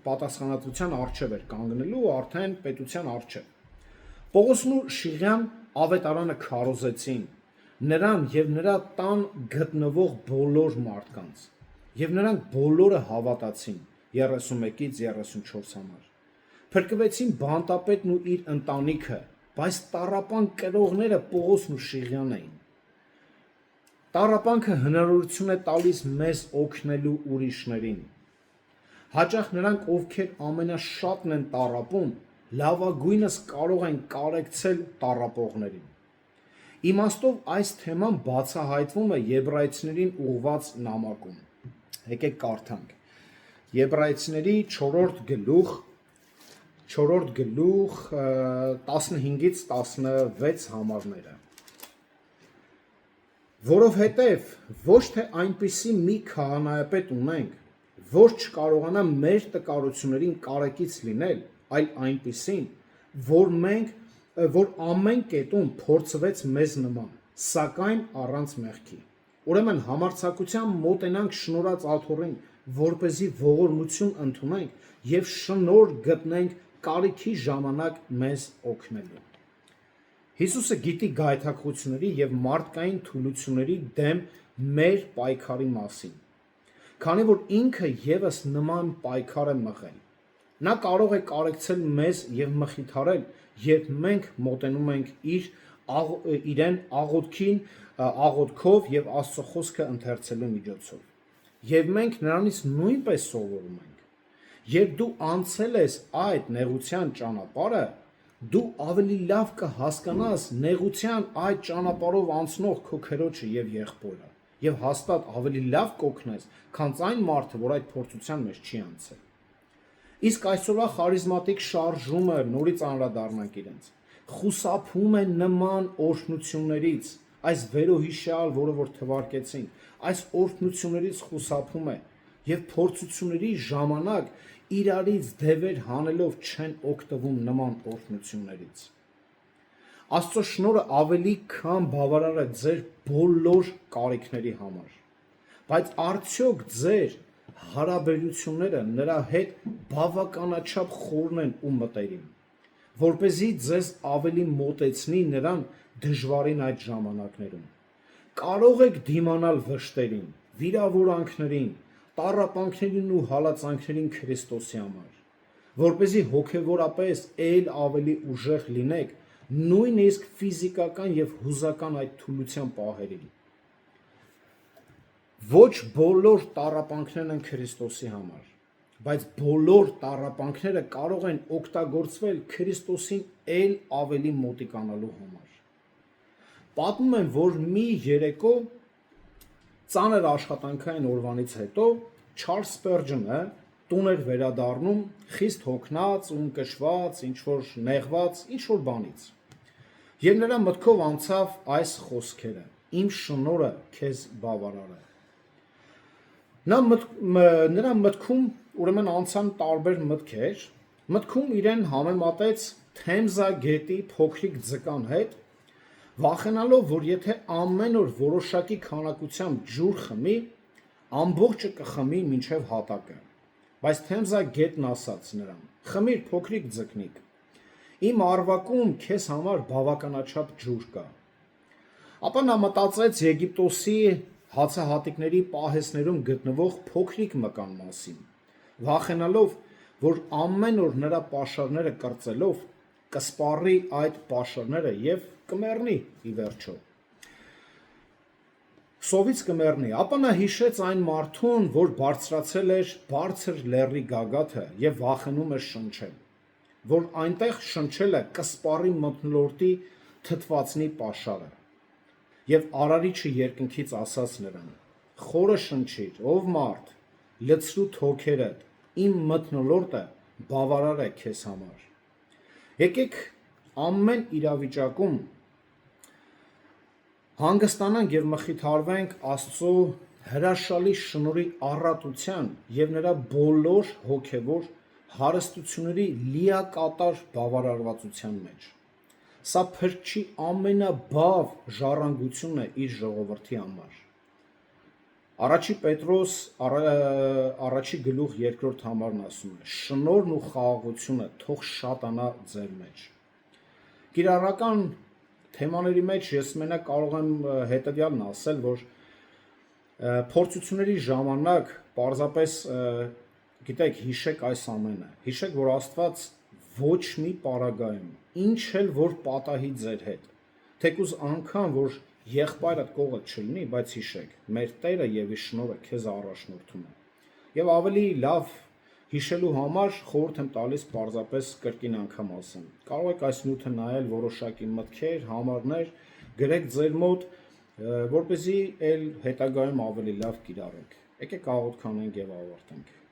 պատասխանատվության առջև էր կանգնելու արդեն պետության առջև։ Պողոսն ու Շիղան ավետարանը քարոզեցին նրան եւ նրա տան գտնվող բոլոր մարդկանց, եւ նրանք բոլորը հավատացին 31-ից 34 համար։ Փրկվեցին բանտապետն ու իր ընտանիքը, բայց տառապան կրողները Պողոսն ու Շիղան էին։ Տառապանքը հնարավորություն է տալիս մեզ օգնելու ուրիշներին։ Հաճախ նրանք, ովքեր ամենաշատն են տառապում, լավագույնս կարող են կարեկցել տառապողներին։ Իմաստով այս թեման բացահայտվում է Եբրայեցիներին ուղված նամակում։ Եկեք կարդանք։ Եբրայեցիների 4-րդ գլուխ 15-ից 16 համարները։ Որովհետև ոչ թե այնպիսի մի քահանայապետ ունենք, որ չկարողանա մեր տկարություններին կարեկից լինել, այլ այնպիսին, որ ամեն կետում փորձվեց մեզ նման, սակայն առանց մեղքի։ Ուրեմն համարձակությամբ մոտենանք շնորհած աթոռին, որպեսզի ողորմություն ընդունենք եւ շնորհ գտնենք կարիքի ժամանակ մեզ օգնելու։ Հիսուսը գիտի գայթակղությունների եւ մարդկային թուլությունների դեմ մեր պայքարի մասին, քանի որ ինքը եւս նման պայքար է մղել։ Նա կարող է կարեկցել մեզ եւ մխիթարել, երբ մենք մոտենում ենք իրեն աղոթքով եւ Աստծո խոսքը ընթերցելու միջոցով։ Եվ մենք նրանից նույնպես սովորում ենք։ Երբ դու անցել ես այդ նեղության ճանապարհը, դու ավելի լավ կհասկանաս նեղության այդ ճանապարհով անցնող քո քրոջը եւ եղբորը, եւ հաստատ ավելի լավ կօգնես, քան այն մարդը, որ այդ փորձության մեջ չի անցել։ Իսկ այսօրվա խարիզմատիկ շարժումը նորից անդրադառնանք իրենց, խուսափում է նման օրհնություններից, այս վերոհիշյալ, որը որ թվարկեցին, այս օրհնություններից խուսափում է եւ փորձությունների ժամանակ իրարից դևեր հանելով չեն օգտվում նման օրհնություններից։ Աստծո շնորհը ավելի քան բավարար է ձեր բոլոր կարիքների համար, բայց արդյոք ձեր հարաբերությունները նրա հետ բավականաչափ խորն են ու մտերիմ, որպեսզի ձեզ ավելի մոտեցնի նրան դժվարին այդ ժամանակներում։ Կարող եք դիմանալ վշտերին, վիրավորանքներին, տառապանքներին ու հալածանքներին Քրիստոսի համար, որպեսզի հոգևորապես ել ավելի ուժեղ լինեք, նույնիսկ ֆիզիկական եւ հուզական այդ թուլության պահերին։ Ոչ բոլոր տառապանքներն են Քրիստոսի համար, բայց բոլոր տառապանքները կարող են օգտագործվել Քրիստոսին ել ավելի մոտիկանալու համար։ Պատմում են, որ մի երեկո ծանր աշխատանքային օրվանից հետո Չարլզ Սպերջենը տուն էր վերադառնում խիստ հոգնած ու ընկճված, ինչ-որ նեղված, ինչ-որ բանից։ Եվ նրա մտքով անցավ այս խոսքերը. «Իմ շնորհը քեզ բավարար է»։ Նրա մտքում ուրեմն անցան տարբեր մտքեր, մտքում իրեն համեմատեց Թեմզա գետի փոքրիկ ձկան հետ, վախենալով, որ եթե ամեն օր որոշակի քանակությամբ ջուր խմի, ամբողջը կխմի մինչև հատակը, բայց Թեմզա գետն ասաց նրան. «Խմիր փոքրիկ ձկնիկ, իմ արվակում քեզ համար բավականաչափ ջուր կա»։ Ապա նա մտածեց Եգիպտոսի հացահատիկների պահեսներում գտնվող փոքրիկ մկան մասին, վախենալով, որ ամեն օր նրա պաշարները կրծելով կսպառի այդ պաշարները եւ կմեռնի ի վերջո։ Սովից կմեռնի։ Ապա նա հիշեց այն մարդուն, որ բարձրացել էր բարձր լեռի գագաթը եւ վախենում էր շնչել, որ այնտեղ շնչելը կսպառի մթնոլորտի թթվածնի պաշարը։ Եվ արարիչը երկնքից ասաց նրան. խորը շնչիր, ով մարդ, լցրու թոքերդ, իմ մթնոլորտը բավարար է քեզ համար։ Եկեք ամեն իրավիճակում հանգստանանք եւ մխիթարվենք Աստծո հրաշալի շնորհի առատության եւ նրա բոլոր հոգեվոր հարստությունների լիակատար բավարարվածության մեջ։ Սա փրկչի ամենաբավ ժառանգությունն է իր ժողովրդի համար։ Առաջի Պետրոս առաջի գլուխ 2-րդ համարն ասում է. շնորհն ու խաղաղությունը թող շատանա ձեր մեջ։ Կիրառական թեմաների մեջ ես մենակ կարող եմ հետևյալն ասել, որ փորձությունների ժամանակ պարզապես գիտեք, հիշեք այս ամենը։ Հիշեք, որ Աստված ոչ մի պարագայում, ինչ էլ որ պատահի ձեր հետ, թեկուզ անգամ որ եղբայրդ կողդ չլինի, բայց հիշեք, մեր Տերը եւ Իր շնորհը քեզ առաջնորդում է։ Եվ ավելի լավ հիշելու համար խորհուրդ եմ տալիս պարզապես կրկին անգամ ասեմ։ Կարող եք այս նյութը նայել որոշակի մտքեր, համարներ, գրեք ձեր մոտ, որպեսզի էլ հետագայում ավելի լավ կիրառեք։ Եկեք աղոթք անենք եւ ավարտենք։